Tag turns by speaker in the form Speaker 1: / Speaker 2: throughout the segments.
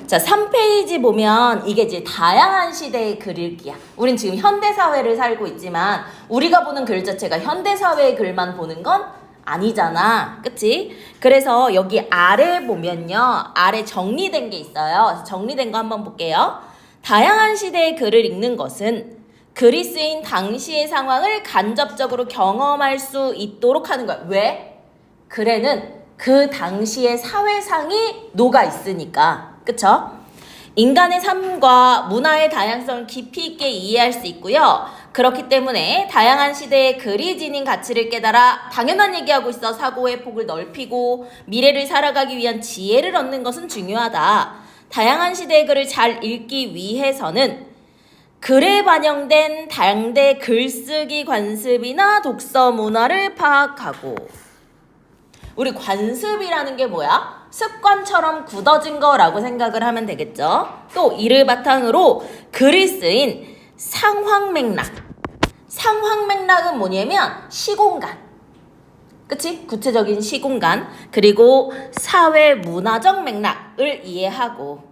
Speaker 1: 자, 3페이지 보면 이게 이제 다양한 시대의 글 읽기야. 우린 지금 현대사회를 살고 있지만 우리가 보는 글 자체가 현대사회의 글만 보는 건 아니잖아. 그치? 그래서 여기 아래 보면요. 아래 정리된 게 있어요. 정리된 거 한번 볼게요. 다양한 시대의 글을 읽는 것은 글이 쓰인 당시의 상황을 간접적으로 경험할 수 있도록 하는 거야. 왜? 글에는 그 당시의 사회상이 녹아 있으니까. 그쵸? 인간의 삶과 문화의 다양성을 깊이 있게 이해할 수 있고요. 그렇기 때문에 다양한 시대의 글이 지닌 가치를 깨달아 당연한 얘기하고 있어. 사고의 폭을 넓히고 미래를 살아가기 위한 지혜를 얻는 것은 중요하다. 다양한 시대의 글을 잘 읽기 위해서는 글에 반영된 당대 글쓰기 관습이나 독서 문화를 파악하고, 우리 관습이라는 게 뭐야? 습관처럼 굳어진 거라고 생각을 하면 되겠죠. 또 이를 바탕으로 글이 쓰인 상황 맥락. 상황 맥락은 뭐냐면 시공간. 그치? 구체적인 시공간. 그리고 사회 문화적 맥락을 이해하고,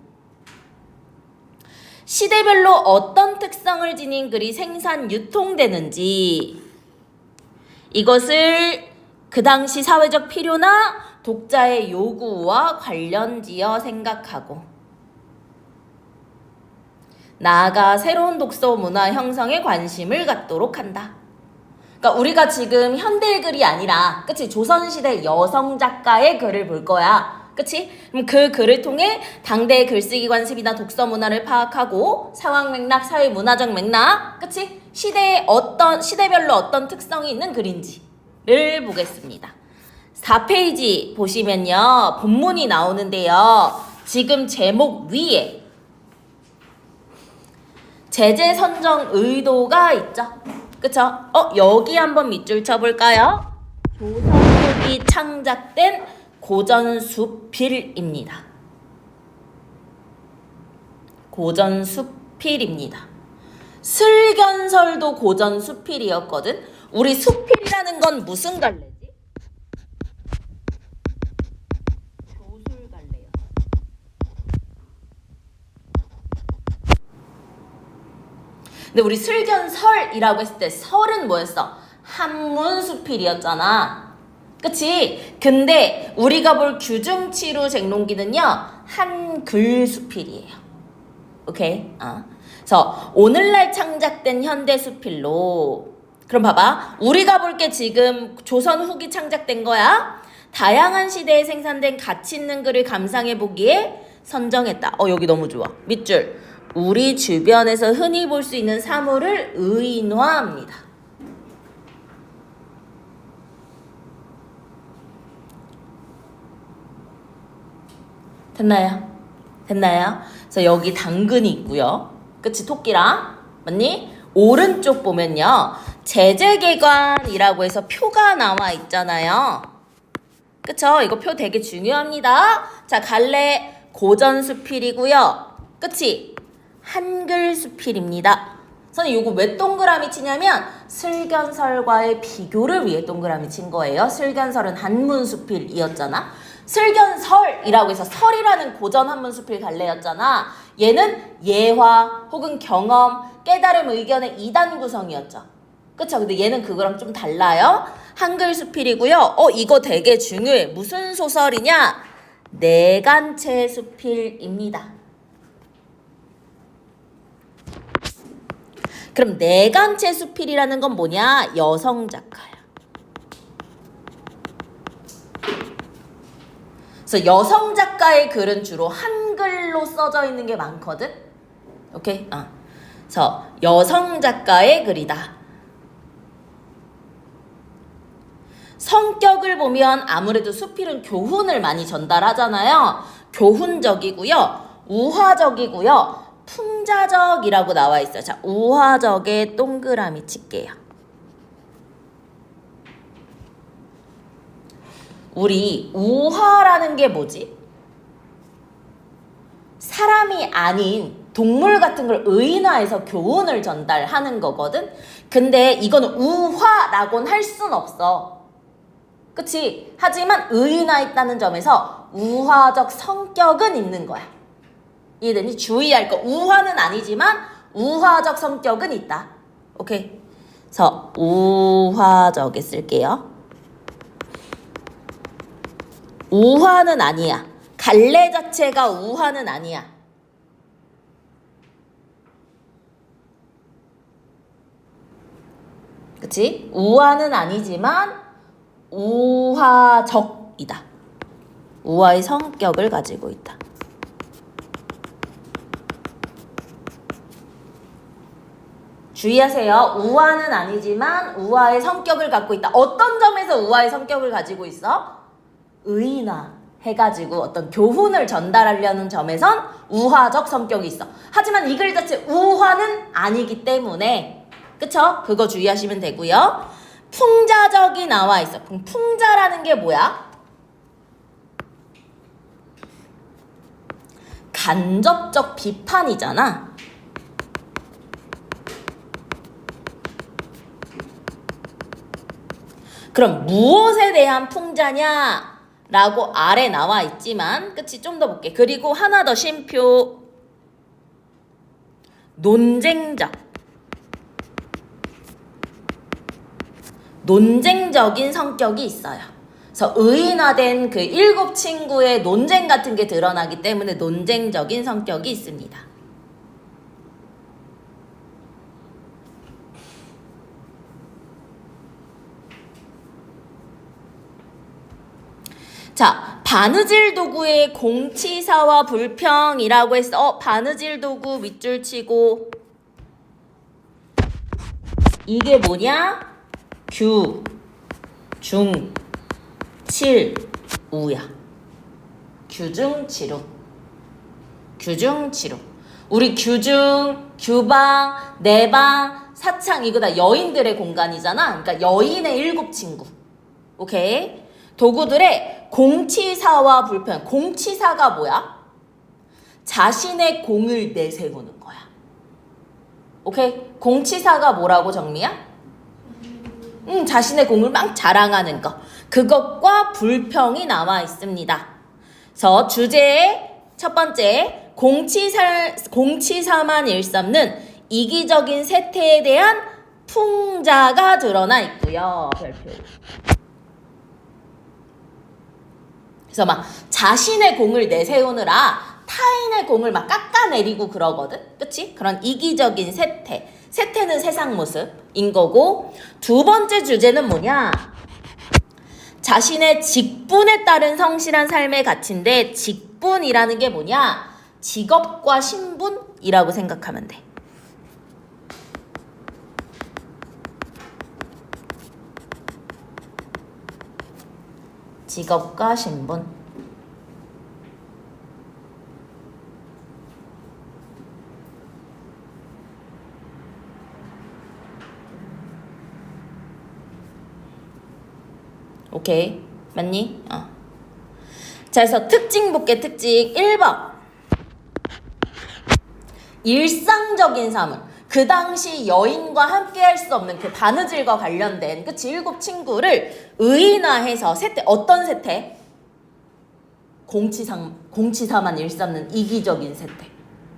Speaker 1: 시대별로 어떤 특성을 지닌 글이 생산, 유통되는지, 이것을 그 당시 사회적 필요나 독자의 요구와 관련지어 생각하고, 나아가 새로운 독서 문화 형성에 관심을 갖도록 한다. 그러니까 우리가 지금 현대의 글이 아니라, 그치? 조선시대 여성 작가의 글을 볼 거야. 그치? 그럼 그 글을 통해 당대의 글쓰기 관습이나 독서 문화를 파악하고, 상황 맥락, 사회 문화적 맥락, 그치? 시대별로 어떤 특성이 있는 글인지를 보겠습니다. 4페이지 보시면요. 본문이 나오는데요. 지금 제목 위에 제재 선정 의도가 있죠. 그쵸? 여기 한번 밑줄 쳐볼까요? 조선 후기 창작된 고전수필입니다. 고전수필입니다. 슬견설도 고전수필이었거든. 우리 수필이라는 건 무슨 갈래지? 교술갈래요. 근데 우리 슬견설이라고 했을 때 설은 뭐였어? 한문수필이었잖아. 그치? 근데 우리가 볼 규중치루 쟁론기는요, 한글수필이에요. 오케이? 그래서 오늘날 창작된 현대수필로, 그럼 봐봐. 우리가 볼 게 지금 조선 후기 창작된 거야. 다양한 시대에 생산된 가치 있는 글을 감상해보기에 선정했다. 여기 너무 좋아. 밑줄. 우리 주변에서 흔히 볼 수 있는 사물을 의인화합니다. 됐나요? 그래서 여기 당근이 있고요. 그치? 토끼랑. 맞니? 오른쪽 보면요. 제재계관이라고 해서 표가 나와 있잖아요. 그쵸? 이거 표 되게 중요합니다. 자, 갈래 고전수필이고요. 그치? 한글수필입니다. 선생님, 요거 왜 동그라미 치냐면 슬견설과의 비교를 위해 동그라미 친 거예요. 슬견설은 한문수필이었잖아. 슬견설이라고 해서 설이라는 고전 한문수필 갈래였잖아. 얘는 예화 혹은 경험, 깨달음, 의견의 2단 구성이었죠. 그쵸? 근데 얘는 그거랑 좀 달라요. 한글수필이고요. 이거 되게 중요해. 무슨 소설이냐? 내간체 수필입니다. 그럼 내간체 수필이라는 건 뭐냐? 여성 작가야. 그래서 여성 작가의 글은 주로 한글로 써져 있는 게 많거든? 오케이? 그래서 여성 작가의 글이다. 성격을 보면 아무래도 수필은 교훈을 많이 전달하잖아요. 교훈적이고요. 우화적이고요. 풍자적이라고 나와 있어요. 자, 우화적에 동그라미 칠게요. 우리 우화라는 게 뭐지? 사람이 아닌 동물 같은 걸 의인화해서 교훈을 전달하는 거거든? 근데 이거는 우화라고는 할 순 없어. 그치? 하지만 의인화했다는 점에서 우화적 성격은 있는 거야. 이해되니? 주의할 거. 우화는 아니지만 우화적 성격은 있다. 오케이. 그래서 우화적에 쓸게요. 우화는 아니야. 갈래 자체가 우화는 아니야. 그치? 우화는 아니지만 우화적이다. 우화의 성격을 가지고 있다. 주의하세요. 우화는 아니지만 우화의 성격을 갖고 있다. 어떤 점에서 우화의 성격을 가지고 있어? 의인화 해가지고 어떤 교훈을 전달하려는 점에선 우화적 성격이 있어. 하지만 이 글 자체 우화는 아니기 때문에, 그쵸? 그거 주의하시면 되고요. 풍자적이 나와 있어. 풍자라는 게 뭐야? 간접적 비판이잖아. 그럼 무엇에 대한 풍자냐? 라고 아래 나와 있지만, 그치? 좀 더 볼게. 그리고 하나 더 쉼표. 논쟁적인 성격이 있어요. 그래서 의인화된 그 7 친구의 논쟁 같은 게 드러나기 때문에 논쟁적인 성격이 있습니다. 자, 바느질 도구의 공치사와 불평이라고 했어. 바느질 도구 밑줄 치고. 이게 뭐냐? 규, 중, 칠, 우야. 규중, 칠우. 규중, 칠우. 우리 규중, 규방, 내방, 사창 이거 다 여인들의 공간이잖아. 그러니까 여인의 7 친구. 오케이? 도구들의 공치사와 불평. 공치사가 뭐야? 자신의 공을 내세우는 거야. 오케이? 공치사가 뭐라고 정리야? 자신의 공을 막 자랑하는 거. 그것과 불평이 나와 있습니다. 그래서 주제의 첫 번째, 공치사만 일삼는 이기적인 세태에 대한 풍자가 드러나 있고요. 별표. 그래서 막 자신의 공을 내세우느라 타인의 공을 막 깎아내리고 그러거든. 그치? 그런 이기적인 세태. 세태는 세상 모습인 거고, 두 번째 주제는 뭐냐? 자신의 직분에 따른 성실한 삶의 가치인데, 직분이라는 게 뭐냐? 직업과 신분이라고 생각하면 돼. 직업과 신분. 오케이. 맞니? 자, 그래서 특징 볼게. 특징 1번. 일상적인 사물. 그 당시 여인과 함께 할 수 없는 그 바느질과 관련된 그치 7 친구를 의인화해서 세태. 어떤 세태? 공치사만 일삼는 이기적인 세태.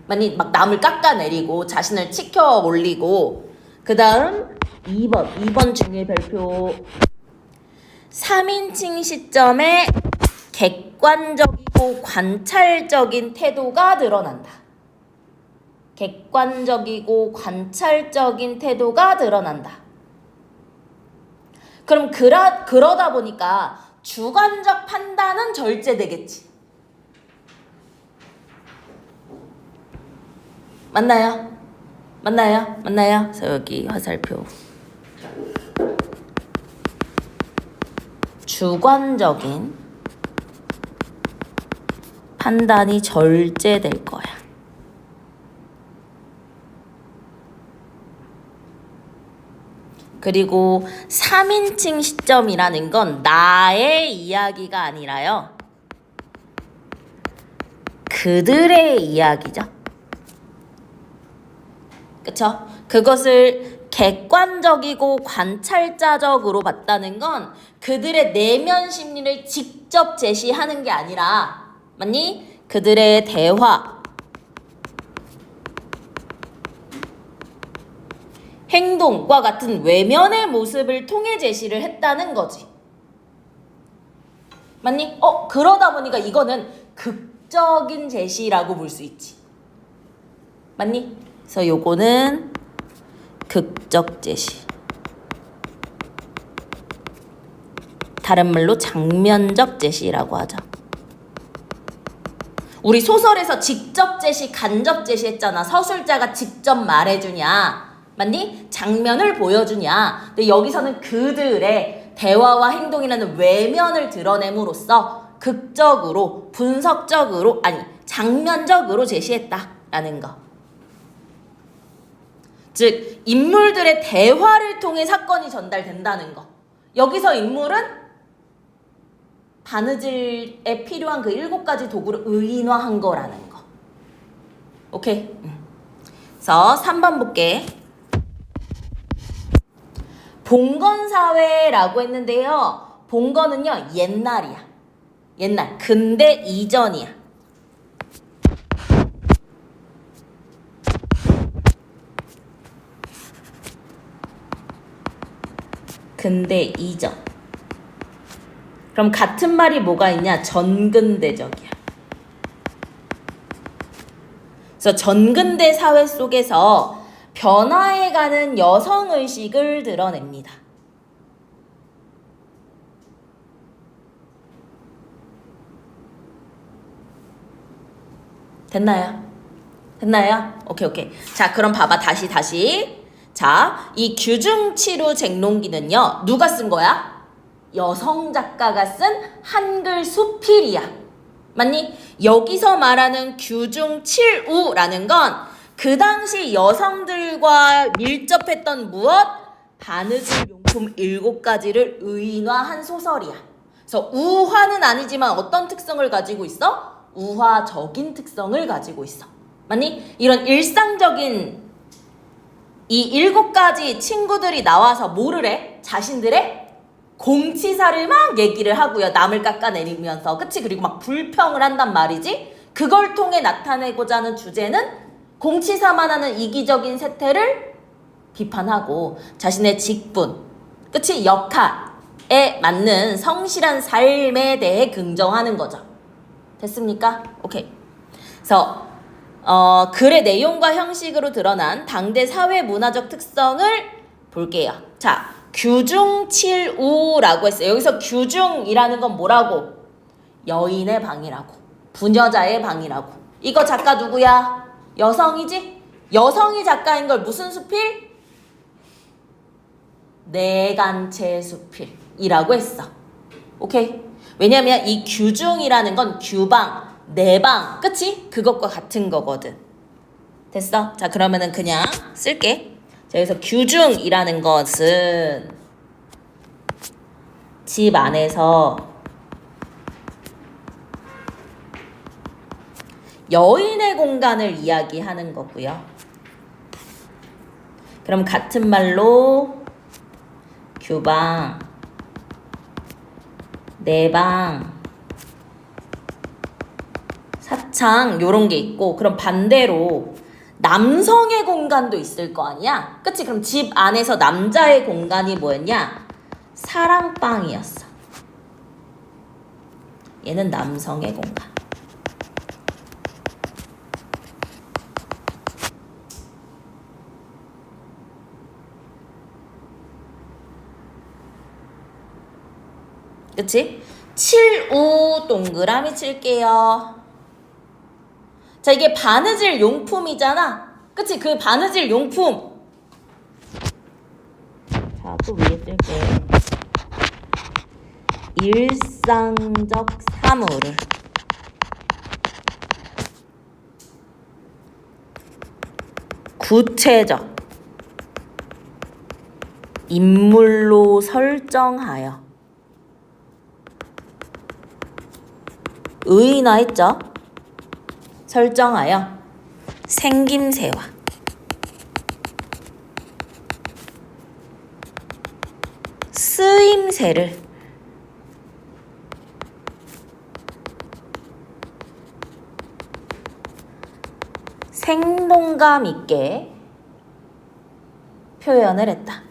Speaker 1: 맞니? 막 남을 깎아내리고 자신을 치켜 올리고. 그 다음 2번 중에 별표. 3인칭 시점에 객관적이고 관찰적인 태도가 드러난다. 객관적이고 관찰적인 태도가 드러난다. 그럼 그러다 보니까 주관적 판단은 절제되겠지. 맞나요? 그래서 여기 화살표. 주관적인 판단이 절제될 거야. 그리고 3인칭 시점이라는 건 나의 이야기가 아니라요. 그들의 이야기죠. 그쵸? 그것을 객관적이고 관찰자적으로 봤다는 건 그들의 내면 심리를 직접 제시하는 게 아니라, 맞니? 그들의 대화, 행동과 같은 외면의 모습을 통해 제시를 했다는 거지. 맞니? 그러다 보니까 이거는 극적인 제시라고 볼 수 있지. 맞니? 그래서 요거는 극적 제시. 다른 말로 장면적 제시라고 하죠. 우리 소설에서 직접 제시, 간접 제시 했잖아. 서술자가 직접 말해주냐, 맞니? 장면을 보여주냐. 근데 여기서는 그들의 대화와 행동이라는 외면을 드러냄으로써 극적으로, 분석적으로, 아니 장면적으로 제시했다라는 거. 즉 인물들의 대화를 통해 사건이 전달된다는 거. 여기서 인물은 바느질에 필요한 그 7가지 도구를 의인화한 거라는 거. 오케이? 그래서 3번 볼게. 봉건사회라고 했는데요. 봉건은요, 옛날이야. 옛날. 근대 이전이야. 근대 이전. 그럼 같은 말이 뭐가 있냐? 전근대적이야. 그래서 전근대 사회 속에서 변화해가는 여성의식을 드러냅니다. 됐나요? 됐나요? 오케이. 자, 그럼 봐봐. 다시. 자, 이 규중치루 쟁론기는요. 누가 쓴 거야? 여성 작가가 쓴 한글 수필이야. 맞니? 여기서 말하는 규중칠우라는 건 그 당시 여성들과 밀접했던 무엇? 바느질 용품 7가지를 의인화한 소설이야. 그래서 우화는 아니지만 어떤 특성을 가지고 있어? 우화적인 특성을 가지고 있어. 맞니? 이런 일상적인 이 7가지 친구들이 나와서 뭐를 해? 자신들의 공치사를 막 얘기를 하고요. 남을 깎아내리면서. 그치? 그리고 막 불평을 한단 말이지. 그걸 통해 나타내고자 하는 주제는 공치사만 하는 이기적인 세태를 비판하고 자신의 직분, 그치? 역할에 맞는 성실한 삶에 대해 긍정하는 거죠. 됐습니까? 오케이. 그래서 글의 내용과 형식으로 드러난 당대 사회 문화적 특성을 볼게요. 자, 규중칠우라고 했어요. 여기서 규중이라는 건 뭐라고? 여인의 방이라고. 부녀자의 방이라고. 이거 작가 누구야? 여성이지? 여성이 작가인 걸 무슨 수필? 내간체 수필이라고 했어. 오케이? 왜냐면 이 규중이라는 건 규방, 내방, 그치? 그것과 같은 거거든. 됐어? 자, 그러면은 그냥 쓸게. 자, 여기서 규중이라는 것은 집 안에서 여인의 공간을 이야기하는 거고요. 그럼 같은 말로 규방, 내방, 사창 요런 게 있고, 그럼 반대로 남성의 공간도 있을 거 아니야? 그치? 그럼 집 안에서 남자의 공간이 뭐였냐? 사랑방이었어. 얘는 남성의 공간. 그치? 7우 동그라미 칠게요. 자, 이게 바느질 용품이잖아. 그치? 그 바느질 용품. 자, 또 위에 쓸게. 일상적 사물을 구체적 인물로 설정하여 의인화했죠. 설정하여 생김새와 쓰임새를 생동감 있게 표현을 했다.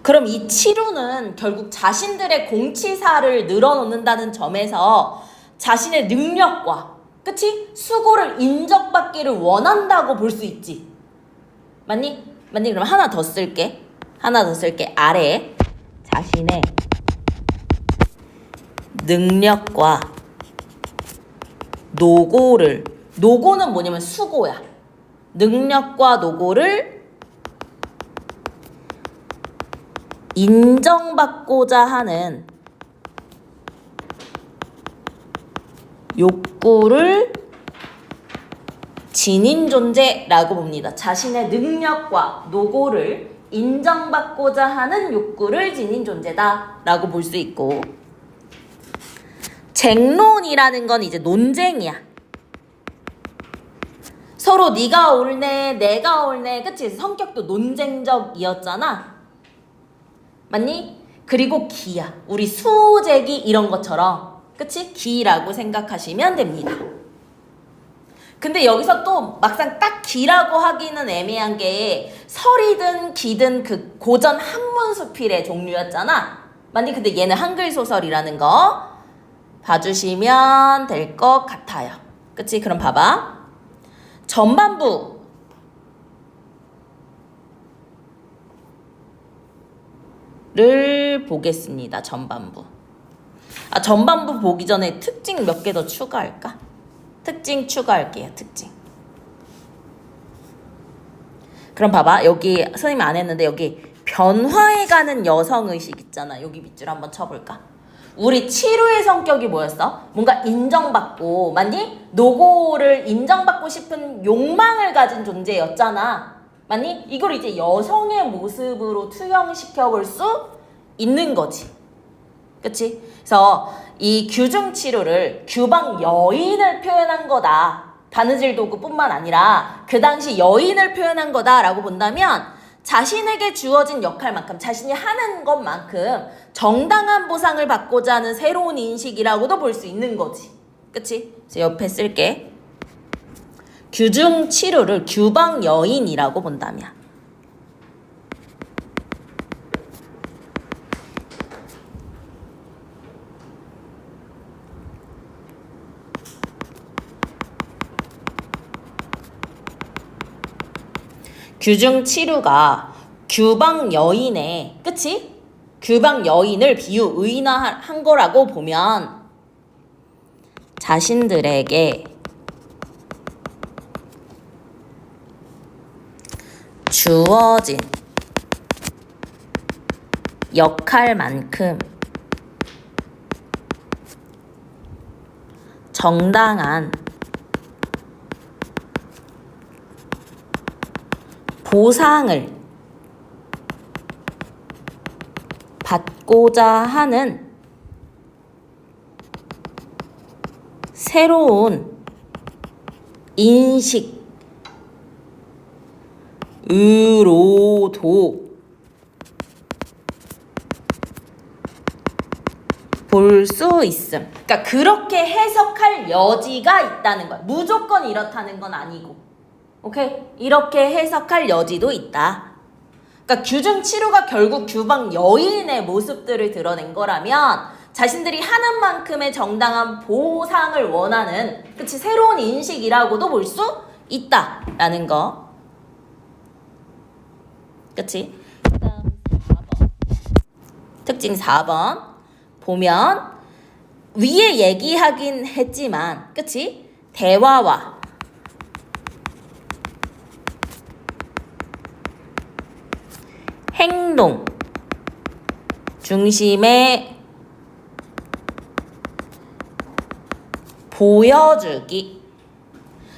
Speaker 1: 그럼 이 치루는 결국 자신들의 공치사를 늘어놓는다는 점에서 자신의 능력과, 그치? 수고를 인정받기를 원한다고 볼 수 있지. 맞니? 맞니? 그럼 하나 더 쓸게. 아래에 자신의 능력과 노고는 뭐냐면 수고야. 능력과 노고를 인정받고자 하는 욕구를 지닌 존재라고 봅니다. 자신의 능력과 노고를 인정받고자 하는 욕구를 지닌 존재다 라고 볼 수 있고, 쟁론이라는 건 이제 논쟁이야. 서로 네가 옳네 내가 옳네, 그치? 성격도 논쟁적이었잖아. 맞니? 그리고 기야. 우리 수제기 이런 것처럼, 그치? 기라고 생각하시면 됩니다. 근데 여기서 또 막상 딱 기라고 하기는 애매한 게 설이든 기든 그 고전 한문수필의 종류였잖아. 맞니? 근데 얘는 한글 소설이라는 거 봐주시면 될 것 같아요. 그치? 그럼 봐봐. 전반부 를 보겠습니다. 전반부 보기 전에 특징 몇 개 더 추가할까? 특징 추가할게요. 특징. 그럼 봐봐. 여기 선생님 안 했는데 여기 변화해가는 여성의식 있잖아. 여기 밑줄 한번 쳐볼까? 우리 치루의 성격이 뭐였어? 뭔가 인정받고, 맞니? 노고를 인정받고 싶은 욕망을 가진 존재였잖아. 맞니? 이걸 이제 여성의 모습으로 투영시켜 볼 수 있는 거지. 그치? 그래서 이 규중 치료를 규방 여인을 표현한 거다. 바느질 도구뿐만 아니라 그 당시 여인을 표현한 거다라고 본다면 자신에게 주어진 역할만큼, 자신이 하는 것만큼 정당한 보상을 받고자 하는 새로운 인식이라고도 볼 수 있는 거지. 그치? 그래서 옆에 쓸게. 규중 치료를 규방 여인이라고 본다면, 규중 치루가 규방 여인의, 그치? 규방 여인을 비유 의인화한 거라고 보면 자신들에게 주어진 역할만큼 정당한 보상을 받고자 하는 새로운 인식으로도 볼 수 있음. 그러니까 그렇게 해석할 여지가 있다는 거야. 무조건 이렇다는 건 아니고. 오케이? 이렇게 해석할 여지도 있다. 그러니까 규중 치료가 결국 규방 여인의 모습들을 드러낸 거라면 자신들이 하는 만큼의 정당한 보상을 원하는, 그치? 새로운 인식이라고도 볼 수 있다라는 거. 그치? 그다음 4번. 특징 4번 보면 위에 얘기하긴 했지만, 그치? 대화와 행동 중심의 보여주기.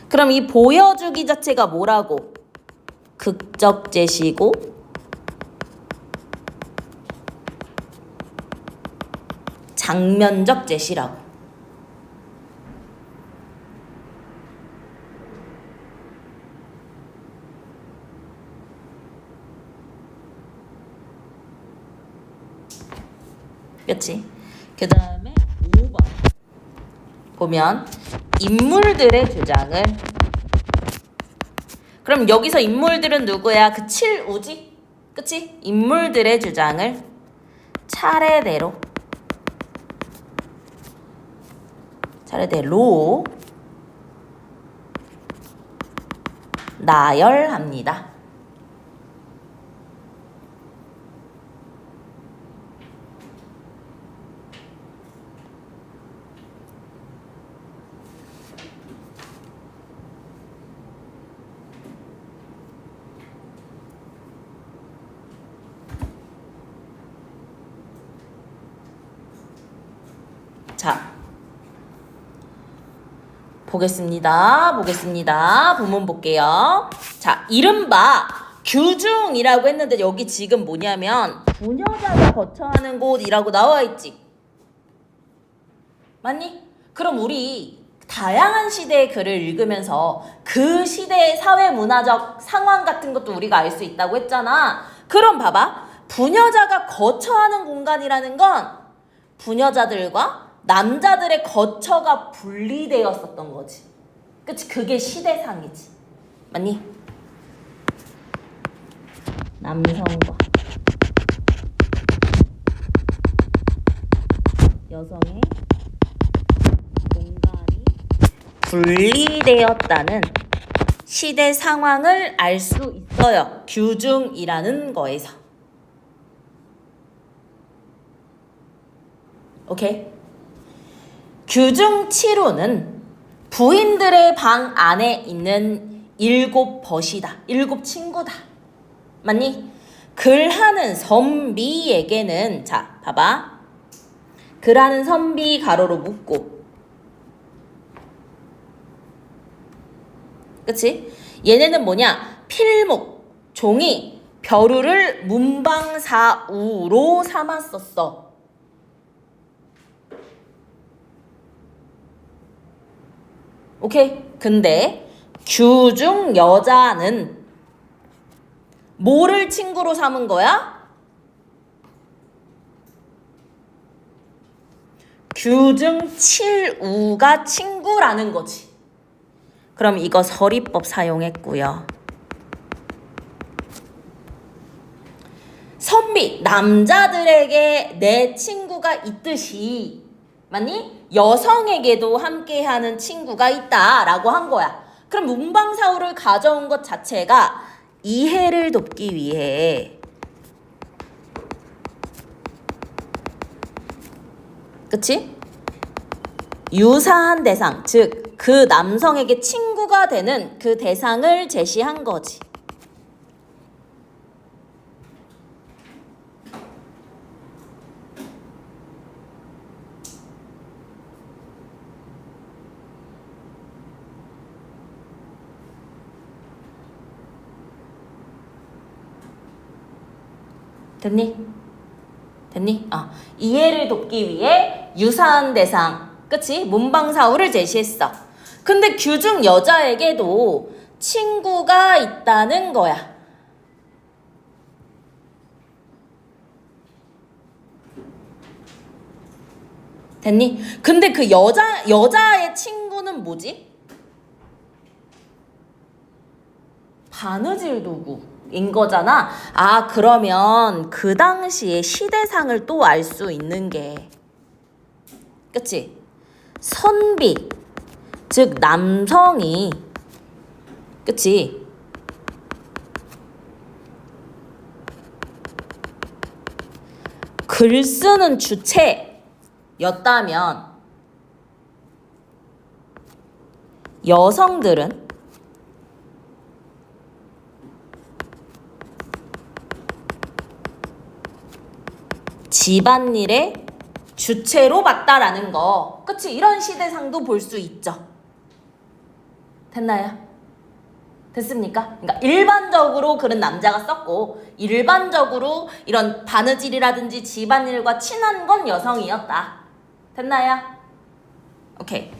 Speaker 1: 그럼 이 보여주기 자체가 뭐라고? 극적 제시고 장면적 제시라고. 그치? 그 다음에 보면 인물들의 주장을, 그럼 여기서 인물들은 누구야? 그 7우지? 그치? 인물들의 주장을 차례대로 나열합니다. 자, 보겠습니다. 본문 볼게요. 자, 이른바 규중이라고 했는데 여기 지금 뭐냐면 부녀자가 거처하는 곳이라고 나와 있지. 맞니? 그럼 우리 다양한 시대의 글을 읽으면서 그 시대의 사회문화적 상황 같은 것도 우리가 알 수 있다고 했잖아. 그럼 봐봐. 부녀자가 거처하는 공간이라는 건 부녀자들과 남자들의 거처가 분리되었었던 거지. 그치? 그게 시대상이지. 맞니? 남성과 여성의 공간이 분리되었다는 시대 상황을 알 수 있어요. 규중이라는 거에서. 오케이? 규중 7호는 부인들의 방 안에 있는 7벗이다. 7 친구다. 맞니? 글하는 선비에게는, 자, 봐봐. 글하는 선비 가로로 묶고, 그치? 얘네는 뭐냐? 필목, 종이, 벼루를 문방사우로 삼았었어. 오케이? 근데 규중 여자는 뭐를 친구로 삼은 거야? 규중 7우가 친구라는 거지. 그럼 이거 서리법 사용했고요. 선비, 남자들에게 내 친구가 있듯이, 맞니? 여성에게도 함께하는 친구가 있다라고 한 거야. 그럼 문방사우를 가져온 것 자체가 이해를 돕기 위해, 그치? 유사한 대상, 즉 그 남성에게 친구가 되는 그 대상을 제시한 거지. 됐니? 이해를 돕기 위해 유사한 대상, 그치? 문방사우를 제시했어. 근데 규중 여자에게도 친구가 있다는 거야. 됐니? 근데 그 여자의 친구는 뭐지? 바느질 도구인 거잖아. 아, 그러면 그 당시의 시대상을 또 알 수 있는 게, 그치? 선비, 즉 남성이, 그치? 글 쓰는 주체였다면 여성들은 집안일의 주체로 봤다라는 거. 그치? 이런 시대상도 볼 수 있죠. 됐나요? 됐습니까? 그러니까 일반적으로 글은 남자가 썼고 일반적으로 이런 바느질이라든지 집안일과 친한 건 여성이었다. 됐나요? 오케이.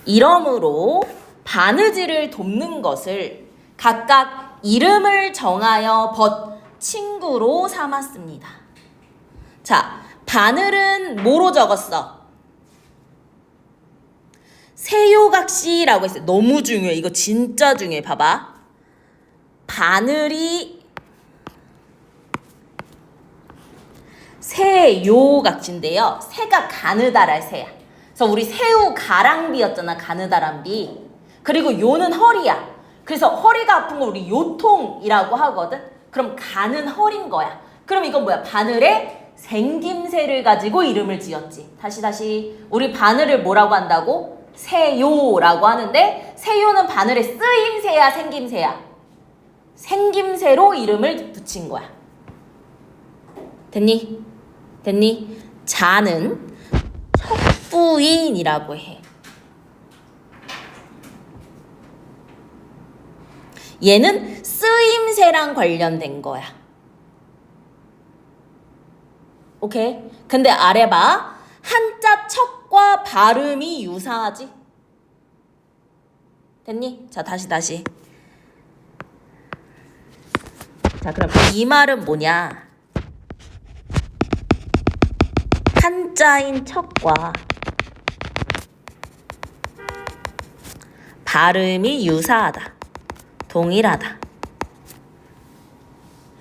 Speaker 1: 이러므로 바느질을 돕는 것을 각각 이름을 정하여 친구로 삼았습니다. 자, 바늘은 뭐로 적었어? 세요각시라고 했어요. 너무 중요해. 이거 진짜 중요해. 봐봐. 바늘이 세요각시인데요. 새가 가느다랄 새야. 그래서 우리 새우 가랑비였잖아. 가느다란비. 그리고 요는 허리야. 그래서 허리가 아픈 걸 우리 요통이라고 하거든. 그럼 가는 허리인 거야. 그럼 이건 뭐야? 바늘에 생김새를 가지고 이름을 지었지. 다시. 우리 바늘을 뭐라고 한다고? 세요라고 하는데 세요는 바늘의 쓰임새야, 생김새야? 생김새로 이름을 붙인 거야. 됐니? 자는 척부인이라고 해. 얘는 쓰임새랑 관련된 거야. 오케이? 근데 아래 봐. 한자 척과 발음이 유사하지? 됐니? 자, 다시. 자, 그럼 이 말은 뭐냐? 한자인 척과 발음이 유사하다. 동일하다.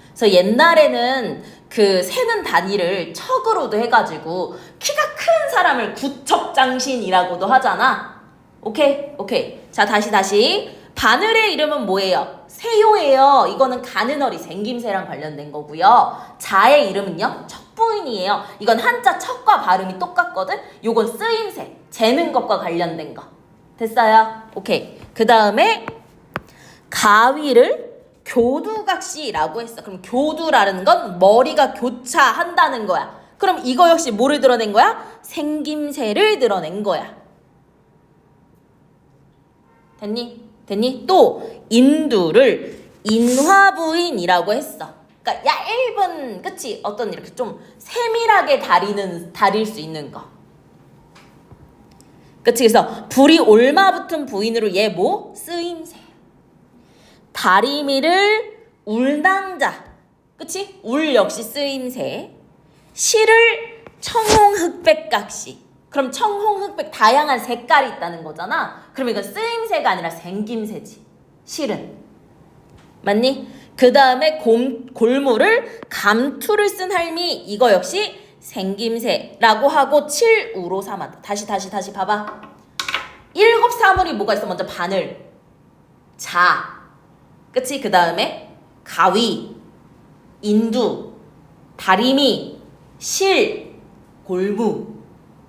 Speaker 1: 그래서 옛날에는 그 세는 단위를 척으로도 해가지고 키가 큰 사람을 구척장신이라고도 하잖아. 오케이. 자, 다시. 바늘의 이름은 뭐예요? 세요예요. 이거는 가는 허리 생김새랑 관련된 거고요. 자의 이름은요? 척부인이에요. 이건 한자 척과 발음이 똑같거든. 요건 쓰임새, 재는 것과 관련된 거. 됐어요? 오케이. 그 다음에 가위를 교두각시라고 했어. 그럼 교두라는 건 머리가 교차한다는 거야. 그럼 이거 역시 뭐를 드러낸 거야? 생김새를 드러낸 거야. 됐니? 또 인두를 인화부인이라고 했어. 그러니까 얇은, 그치? 어떤 이렇게 좀 세밀하게 다릴 수 있는 거. 그치? 그래서 불이 올마 붙은 부인으로 얘 뭐? 쓰임새. 다리미를 울낭자. 그치? 울 역시 쓰임새. 실을 청홍흑백각시. 그럼 청홍흑백 다양한 색깔이 있다는 거잖아. 그럼 이건 쓰임새가 아니라 생김새지. 실은. 맞니? 그 다음에 골무를 감투를 쓴 할미. 이거 역시 생김새라고 하고 7우로 삼았다. 다시 봐봐. 7 사물이 뭐가 있어? 먼저 바늘, 자, 그치? 그 다음에 가위, 인두, 다리미, 실, 골무.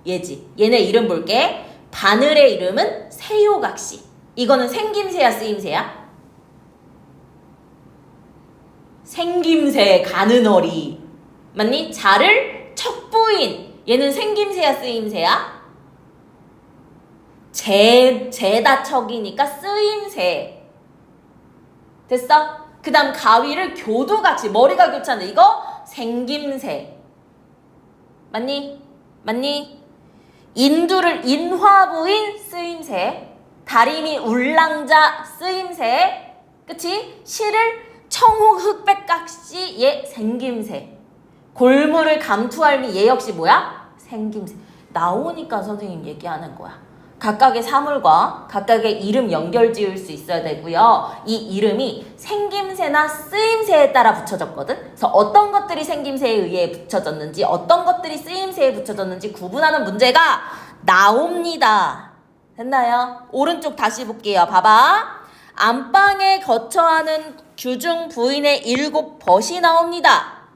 Speaker 1: 얘지. 얘네 이름 볼게. 바늘의 이름은 세요각시. 이거는 생김새야, 쓰임새야? 생김새, 가는 허리. 맞니? 자를 척부인. 얘는 생김새야, 쓰임새야? 재다 척이니까 쓰임새. 됐어? 그 다음 가위를 교두각시. 머리가 교차한다. 이거 생김새. 맞니? 인두를 인화부인, 쓰임새. 다리미 울랑자, 쓰임새. 그치? 실을 청홍흑백각시, 얘 생김새. 골무를 감투할미, 얘 역시 뭐야? 생김새. 나오니까 선생님 얘기하는 거야. 각각의 사물과 각각의 이름 연결 지을 수 있어야 되고요. 이 이름이 생김새나 쓰임새에 따라 붙여졌거든. 그래서 어떤 것들이 생김새에 의해 붙여졌는지, 어떤 것들이 쓰임새에 붙여졌는지 구분하는 문제가 나옵니다. 됐나요? 오른쪽 다시 볼게요. 봐봐. 안방에 거처하는 규중 부인의 7벗이 나옵니다.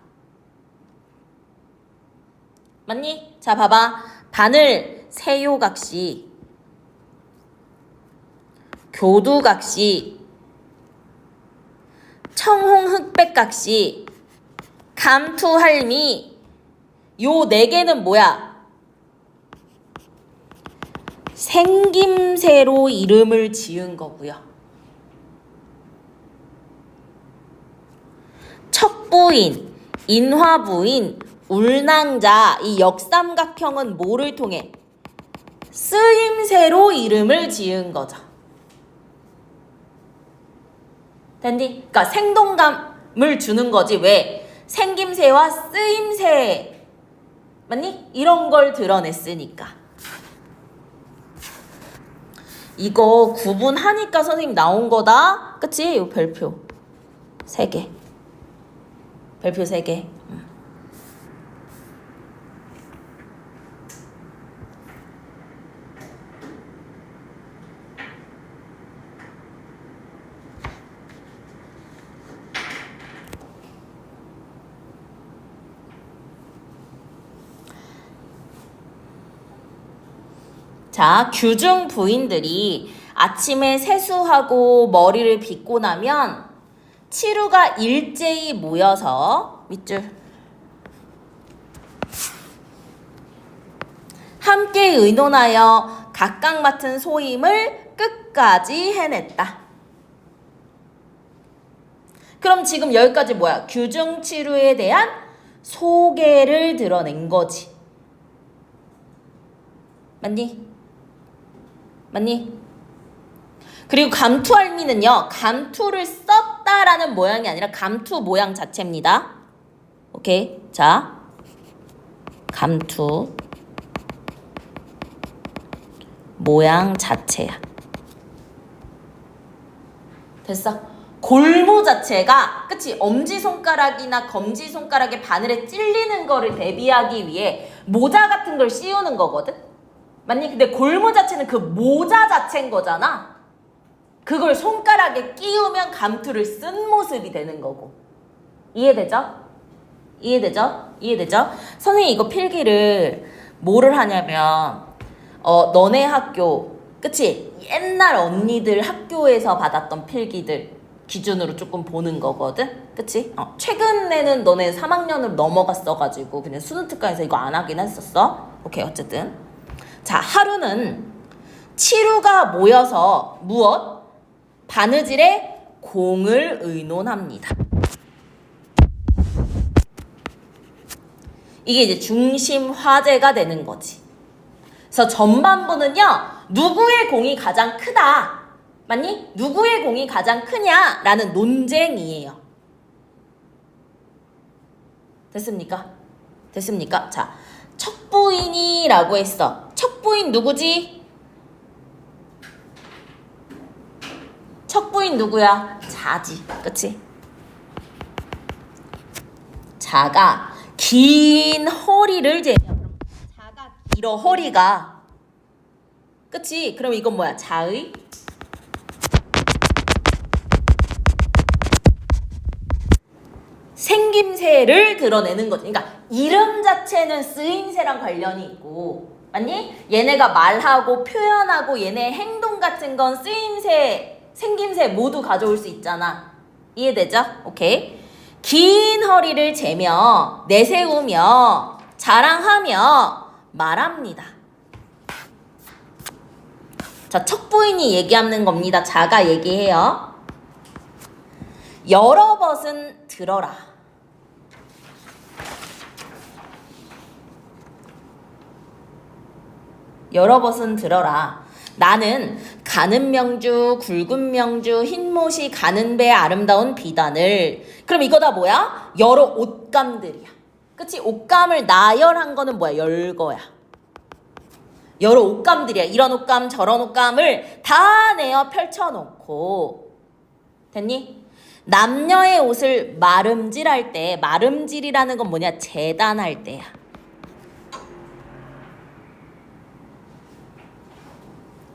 Speaker 1: 맞니? 자, 봐봐. 바늘, 세요각시, 교두각시, 청홍흑백각시, 감투할미. 요 4개는 뭐야? 생김새로 이름을 지은 거고요. 척부인, 인화부인, 울낭자. 이 역삼각형은 뭐를 통해? 쓰임새로 이름을 지은 거죠. 됐니? 그러니까 생동감을 주는 거지. 왜? 생김새와 쓰임새. 맞니? 이런 걸 드러냈으니까. 이거 구분하니까 선생님 나온 거다. 그치? 이 별표 3개. 별표 3개. 자, 규중 부인들이 아침에 세수하고 머리를 빗고 나면 치루가 일제히 모여서 밑줄 함께 의논하여 각각 맡은 소임을 끝까지 해냈다. 그럼 지금 여기까지 뭐야? 규중 치루에 대한 소개를 드러낸 거지. 맞니? 맞니? 그리고 감투할미는요, 감투를 썼다라는 모양이 아니라 감투 모양 자체입니다. 오케이? 자, 감투 모양 자체야. 됐어? 골모 자체가, 그치? 엄지손가락이나 검지손가락에 바늘에 찔리는 거를 대비하기 위해 모자 같은 걸 씌우는 거거든? 맞니? 근데 골모 자체는 그 모자 자체인 거잖아. 그걸 손가락에 끼우면 감투를 쓴 모습이 되는 거고. 이해되죠? 이해되죠? 이해되죠? 선생님 이거 필기를 뭐를 하냐면 너네 학교, 그치? 옛날 언니들 학교에서 받았던 필기들 기준으로 조금 보는 거거든? 그치? 최근에는 너네 3학년으로 넘어갔어가지고 그냥 수능 특강에서 이거 안 하긴 했었어. 오케이, 어쨌든. 자, 하루는 치루가 모여서 무엇? 바느질에 공을 의논합니다. 이게 이제 중심 화제가 되는 거지. 그래서 전반부는요, 누구의 공이 가장 크다. 맞니? 누구의 공이 가장 크냐라는 논쟁이에요. 됐습니까? 됐습니까? 자, 척부인이라고 했어. 척부인 누구지? 척부인 누구야? 자지. 그치? 자가 긴 허리를 재면 자가 길어 허리가. 그치? 그럼 이건 뭐야? 자의 생김새를 드러내는 거지. 그러니까 이름 자체는 쓰임새랑 관련이 있고, 맞니? 얘네가 말하고 표현하고 얘네 행동 같은 건 쓰임새, 생김새 모두 가져올 수 있잖아. 이해되죠? 오케이. 긴 허리를 재며 내세우며 자랑하며 말합니다. 자, 척부인이 얘기하는 겁니다. 자가 얘기해요. 여러 벗은 들어라. 여러 벗은 들어라. 나는 가는 명주, 굵은 명주, 흰못이 가는 배 아름다운 비단을. 그럼 이거 다 뭐야? 여러 옷감들이야. 그치? 옷감을 나열한 거는 뭐야? 열거야. 여러 옷감들이야. 이런 옷감, 저런 옷감을 다 내어 펼쳐놓고. 됐니? 남녀의 옷을 마름질할 때, 마름질이라는 건 뭐냐? 재단할 때야.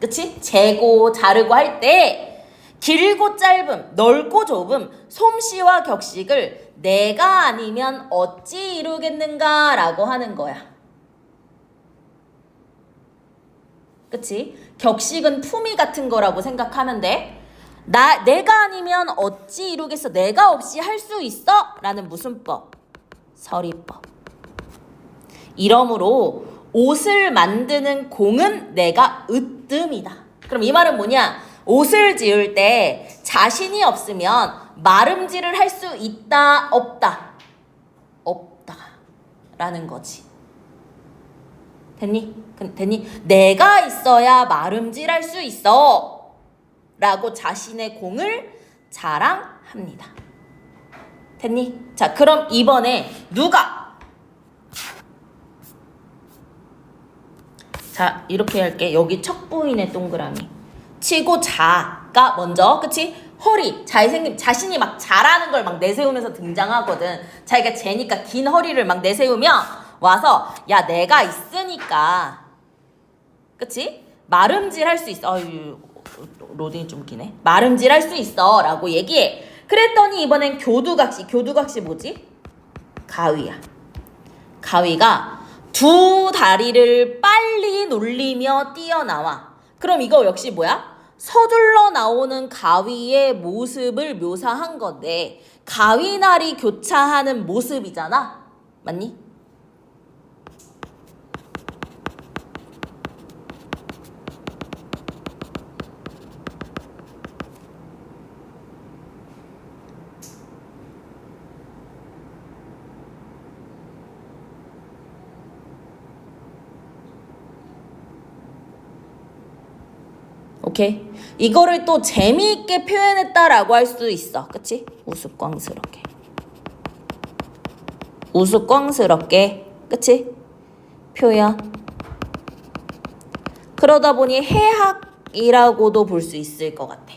Speaker 1: 그치? 재고 자르고 할 때 길고 짧음, 넓고 좁음, 솜씨와 격식을 내가 아니면 어찌 이루겠는가 라고 하는 거야. 그치? 격식은 품위 같은 거라고 생각하면 돼. 내가 아니면 어찌 이루겠어? 내가 없이 할 수 있어? 라는 무슨 법? 서리법. 이러므로 옷을 만드는 공은 내가 으뜸이다. 그럼 이 말은 뭐냐? 옷을 지을 때 자신이 없으면 마름질을 할 수 있다, 없다? 없다 라는 거지. 됐니? 됐니? 내가 있어야 마름질할 수 있어 라고 자신의 공을 자랑합니다. 됐니? 자, 그럼 이번에 누가? 자, 이렇게 할게. 여기 척부인의 동그라미. 치고 자가 먼저, 그치? 허리, 자신이 막 자라는 걸 막 내세우면서 등장하거든. 자기가 재니까 긴 허리를 막 내세우며 와서, 야, 내가 있으니까, 그치? 마름질 할 수 있어. 아유, 로딩이 좀 기네. 마름질 할 수 있어. 라고 얘기해. 그랬더니 이번엔 교두각시 뭐지? 가위야. 가위가 두 다리를 빨리 놀리며 뛰어나와. 그럼 이거 역시 뭐야? 서둘러 나오는 가위의 모습을 묘사한 건데 가위날이 교차하는 모습이잖아. 맞니? 오케이. 이거를 또 재미있게 표현했다라고 할 수도 있어. 그치? 우스꽝스럽게. 그치? 표현. 그러다 보니 해학이라고도 볼 수 있을 것 같아.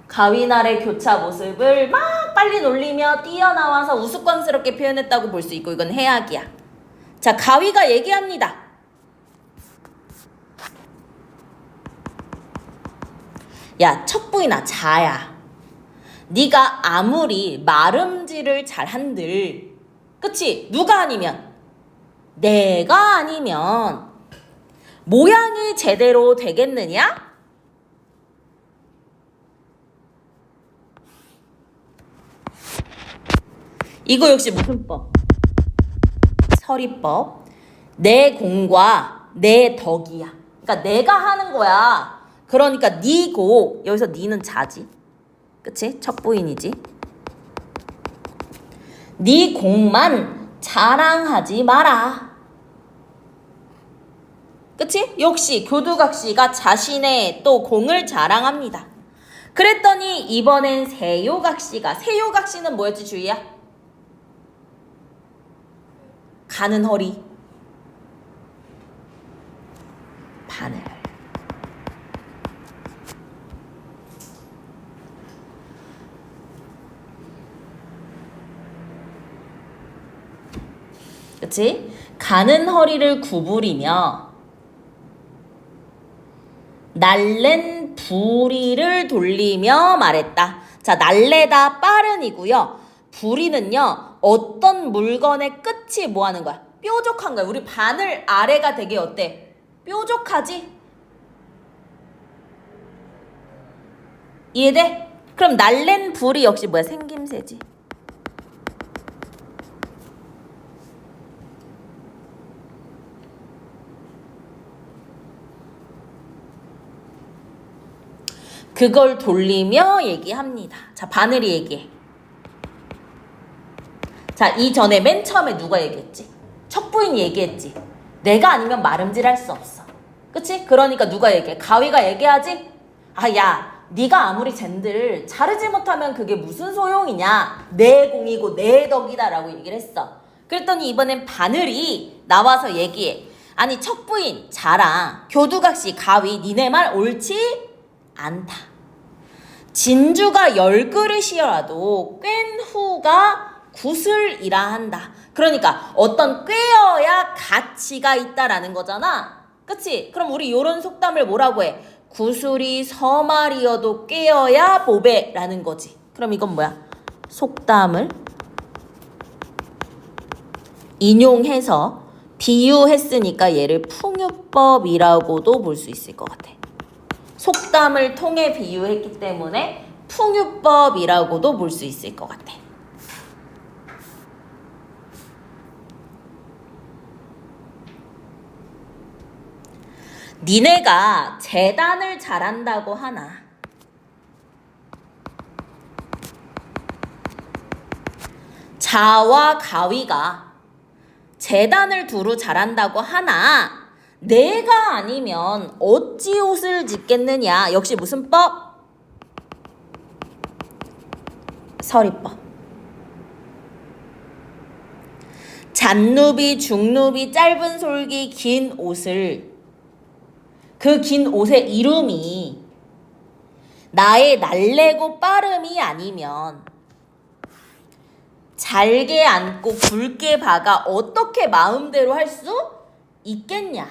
Speaker 1: 가위날의 교차 모습을 막 빨리 놀리며 뛰어나와서 우스꽝스럽게 표현했다고 볼 수 있고 이건 해학이야. 자, 가위가 얘기합니다. 야, 척부이나 자야. 네가 아무리 마름질을 잘한들, 그치? 누가 아니면? 내가 아니면 모양이 제대로 되겠느냐? 이거 역시 무슨 법? 서리법. 내 공과 내 덕이야. 그러니까 내가 하는 거야. 그러니까 니고, 여기서 니는 자지. 그치? 첫 부인이지. 니 공만 자랑하지 마라. 그치? 역시 교두각시가 자신의 또 공을 자랑합니다. 그랬더니 이번엔 세요각시는 뭐였지, 주희야? 가는 허리. 바늘. 그치? 가는 허리를 구부리며 날랜 부리를 돌리며 말했다. 자, 날래다 빠른이고요. 부리는요, 어떤 물건의 끝이 뭐 하는 거야? 뾰족한 거야. 우리 바늘 아래가 되게 어때? 뾰족하지? 이해돼? 그럼 날랜 불이 역시 뭐야? 생김새지. 그걸 돌리며 얘기합니다. 자, 바늘이 얘기해. 자, 이전에 맨 처음에 누가 얘기했지? 척부인이 얘기했지. 내가 아니면 마름질 할 수 없어. 그치? 그러니까 누가 얘기해? 가위가 얘기하지? 아, 야, 네가 아무리 젠들 자르지 못하면 그게 무슨 소용이냐? 내 공이고 내 덕이다 라고 얘기를 했어. 그랬더니 이번엔 바늘이 나와서 얘기해. 아니, 척부인, 자랑, 교두각시, 가위, 니네 말 옳지 않다. 진주가 10그릇이어라도 꿰 후가 구슬이라 한다. 그러니까 어떤 꿰어야 가치가 있다라는 거잖아. 그치? 그럼 우리 요런 속담을 뭐라고 해? 구슬이 서말이어도 꿰어야 보배라는 거지. 그럼 이건 뭐야? 속담을 인용해서 비유했으니까 얘를 풍유법이라고도 볼 수 있을 것 같아. 속담을 통해 비유했기 때문에 풍유법이라고도 볼 수 있을 것 같아. 니네가 재단을 잘한다고 하나? 자와 가위가 재단을 두루 잘한다고 하나? 내가 아니면 어찌 옷을 짓겠느냐? 역시 무슨 법? 서리법. 잔누비, 중누비, 짧은 솔기, 긴 옷을 그 긴 옷의 이름이 나의 날래고 빠름이 아니면 잘게 앉고 굵게 박아 어떻게 마음대로 할 수 있겠냐.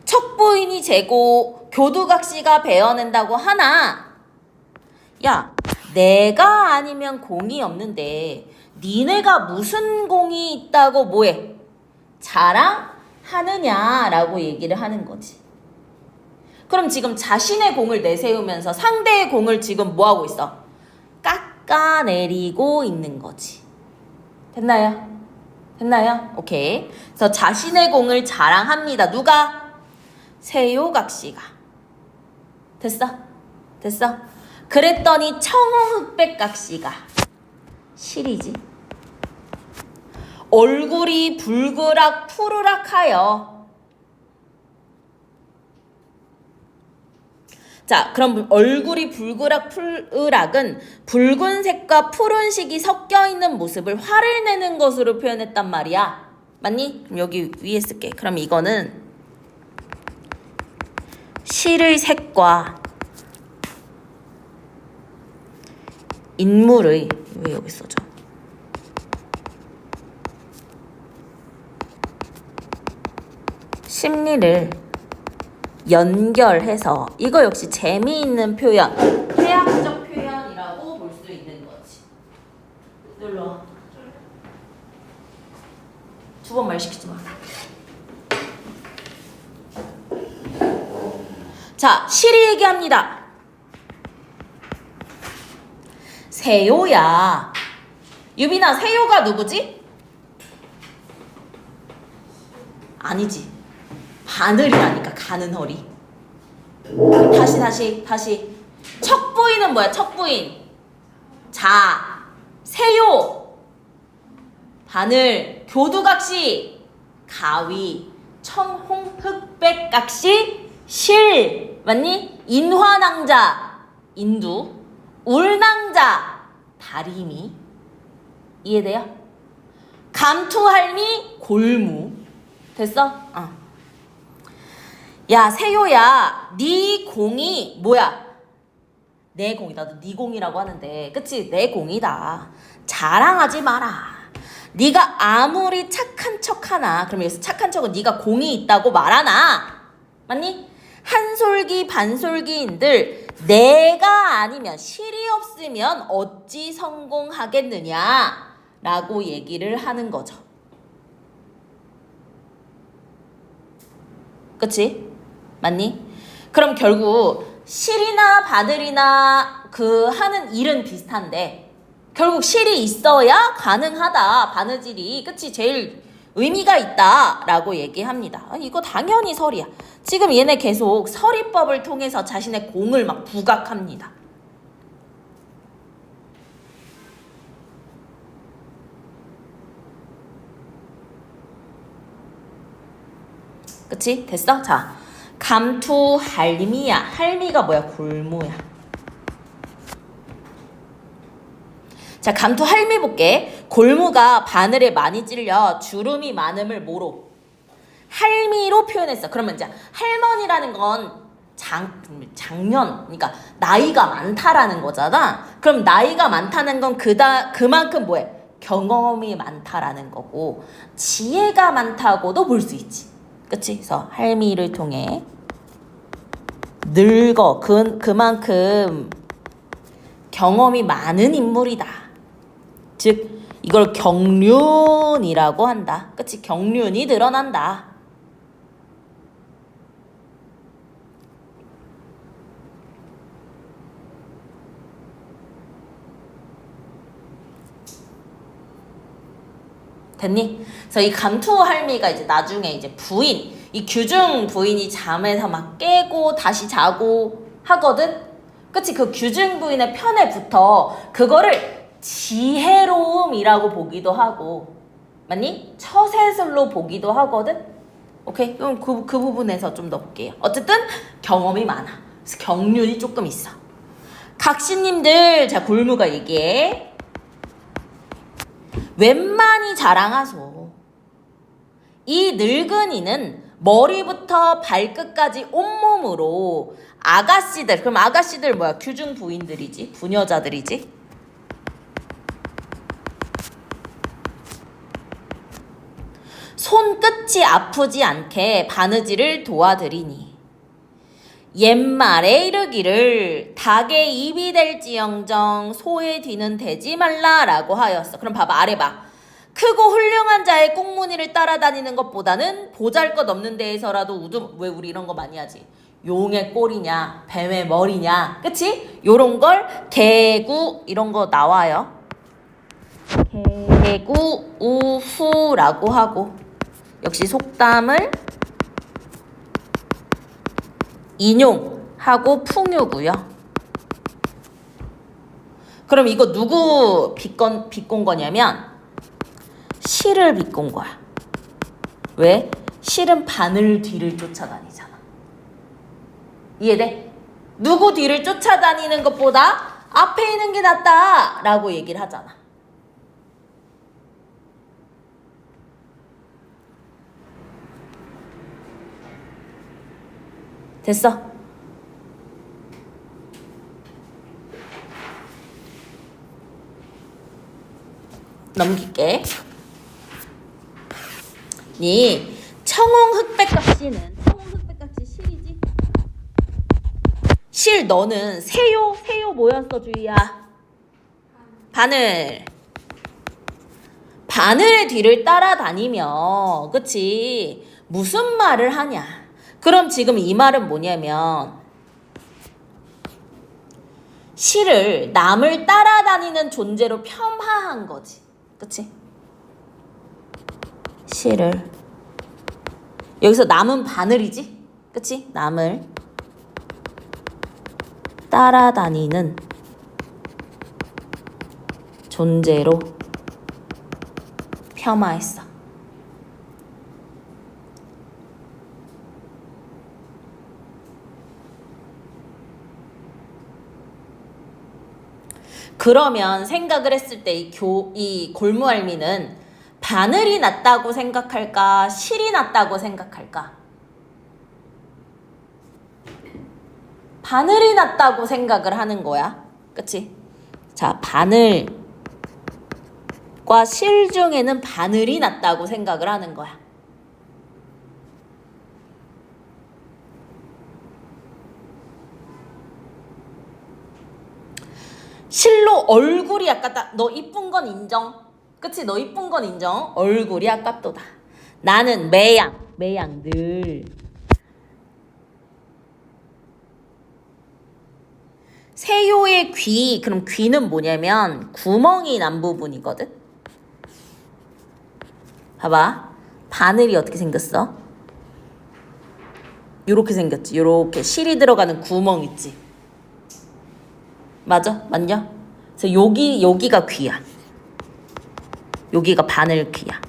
Speaker 1: 척부인이 재고 교두각시가 베어낸다고 하나, 야, 내가 아니면 공이 없는데 니네가 무슨 공이 있다고 뭐해? 자랑하느냐라고 얘기를 하는 거지. 그럼 지금 자신의 공을 내세우면서 상대의 공을 지금 뭐하고 있어? 깎아내리고 있는 거지. 됐나요? 됐나요? 오케이. 그래서 자신의 공을 자랑합니다. 누가? 세요각시가. 됐어? 됐어? 그랬더니 청홍흑백각시가 실이지. 얼굴이 불그락 푸르락하여. 자, 그럼 얼굴이 불그락 푸르락은 붉은색과 푸른색이 섞여 있는 모습을 화를 내는 것으로 표현했단 말이야. 맞니? 그럼 여기 위에 쓸게. 그럼 이거는 실의 색과 인물의, 왜 여기 써져? 심리를 연결해서, 이거 역시 재미있는 표현, 해학적 표현이라고 볼 수 있는 거지. 눌러. 두 번 말 시키지 마. 자, 실이 얘기합니다. 세요야. 유빈아, 세요가 누구지? 아니지. 바늘이라니까, 가는 허리. 다시. 척부인은 뭐야? 척부인. 자, 세요. 바늘, 교두각시, 가위, 청홍흑백각시, 실. 맞니? 인화낭자, 인두, 울낭자, 다리미. 이해돼요? 감투할미, 골무. 됐어? 야, 세요야, 네 공이 뭐야? 내 공이다. 너 네 공이라고 하는데, 그치? 내 공이다. 자랑하지 마라. 네가 아무리 착한 척하나, 그럼 여기서 착한 척은 네가 공이 있다고 말하나? 맞니? 한솔기 반솔기인들 내가 아니면 실이 없으면 어찌 성공하겠느냐 라고 얘기를 하는 거죠. 그치? 맞니? 그럼 결국 실이나 바늘이나 그 하는 일은 비슷한데 결국 실이 있어야 가능하다. 바느질이. 그치? 제일 의미가 있다 라고 얘기합니다. 이거 당연히 설이야. 지금 얘네 계속 서리법을 통해서 자신의 공을 막 부각합니다. 그치? 됐어? 자, 감투 할미야. 할미가 뭐야? 골무야. 자, 감투 할미 볼게. 골무가 바늘에 많이 찔려 주름이 많음을 뭐로? 할미로 표현했어. 그러면 이제 할머니라는 건 장년, 그러니까 나이가 많다라는 거잖아. 그럼 나이가 많다는 건 그만큼 뭐해? 경험이 많다라는 거고 지혜가 많다고도 볼 수 있지. 그치? 그래서 할미를 통해 늙어. 그만큼 경험이 많은 인물이다. 즉 이걸 경륜이라고 한다. 그치? 경륜이 드러난다. 됐니? 그래서 이 감투 할미가 이제 나중에 이제 부인, 이 규중 부인이 잠에서 막 깨고 다시 자고 하거든? 그치? 그 규중 부인의 편에 붙어 그거를 지혜로움이라고 보기도 하고, 맞니? 처세술로 보기도 하거든? 오케이? 그럼 그 부분에서 좀 더 볼게요. 어쨌든 경험이 많아. 그래서 경륜이 조금 있어. 각시님들, 자, 골무가 얘기해. 웬만히 자랑하소. 이 늙은이는 머리부터 발끝까지 온몸으로 아가씨들, 그럼 아가씨들 뭐야? 규중 부인들이지, 부녀자들이지. 손끝이 아프지 않게 바느질을 도와드리니 옛말에 이르기를 닭의 입이 될지언정 소의 뒤는 대지 말라라고 하였어. 그럼 봐봐, 아래 봐. 크고 훌륭한 자의 꽁무니를 따라다니는 것보다는 보잘것없는 데에서라도 왜 우리 이런 거 많이 하지? 용의 꼬리냐, 뱀의 머리냐, 그치? 요런 걸 개구 이런 거 나와요. 개구 우후라고 하고, 역시 속담을 인용하고 풍유고요. 그럼 이거 누구 비꼰 거냐면 실을 비꼰 거야. 왜? 실은 바늘 뒤를 쫓아다니잖아. 이해돼? 누구 뒤를 쫓아다니는 것보다 앞에 있는 게 낫다 라고 얘기를 하잖아. 됐어? 넘길게. 니 청홍흑백각시는 청홍흑백각시 실이지? 실 너는 세요 뭐였어 주희야? 바늘. 바늘의 뒤를 따라다니며, 그치? 무슨 말을 하냐? 그럼 지금 이 말은 뭐냐면 실을 남을 따라다니는 존재로 폄하한 거지. 그치? 실을 여기서 남은 바늘이지? 그치? 남을 따라다니는 존재로 폄하했어. 그러면 생각을 했을 때 이 골무알미는 바늘이 낫다고 생각할까? 실이 낫다고 생각할까? 바늘이 낫다고 생각을 하는 거야. 그치? 자, 바늘과 실 중에는 바늘이 낫다고 생각을 하는 거야. 실로 얼굴이 아깝다. 너 이쁜 건 인정. 그치? 너 이쁜 건 인정. 얼굴이 아깝도다. 나는 매양 늘. 새요의 귀. 그럼 귀는 뭐냐면 구멍이 난 부분이거든. 봐봐. 바늘이 어떻게 생겼어? 요렇게 생겼지. 요렇게 실이 들어가는 구멍 있지. 맞아? 맞냐? 그래서 여기가 귀야. 여기가 바늘 귀야.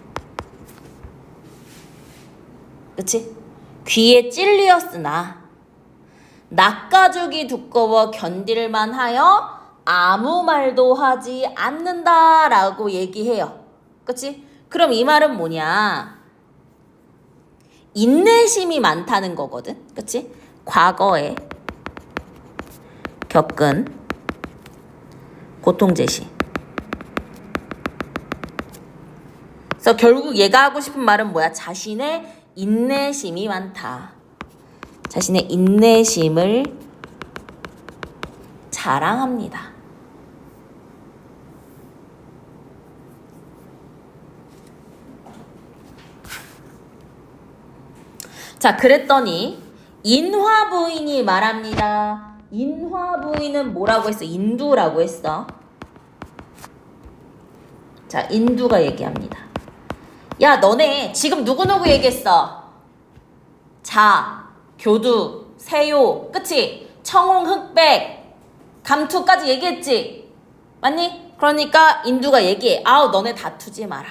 Speaker 1: 그치? 귀에 찔리었으나 낯가죽이 두꺼워 견딜만 하여 아무 말도 하지 않는다라고 얘기해요. 그치? 그럼 이 말은 뭐냐? 인내심이 많다는 거거든. 그치? 과거에 겪은 고통 제시. 그래서 결국 얘가 하고 싶은 말은 뭐야? 자신의 인내심이 많다. 자신의 인내심을 자랑합니다. 자, 그랬더니 인화 부인이 말합니다. 인화 부인은 뭐라고 했어? 인두라고 했어. 자, 인두가 얘기합니다. 야, 너네 지금 누구누구 얘기했어? 자, 교두, 세요, 그치? 청홍, 흑백, 감투까지 얘기했지? 맞니? 그러니까 인두가 얘기해. 아우, 너네 다투지 마라.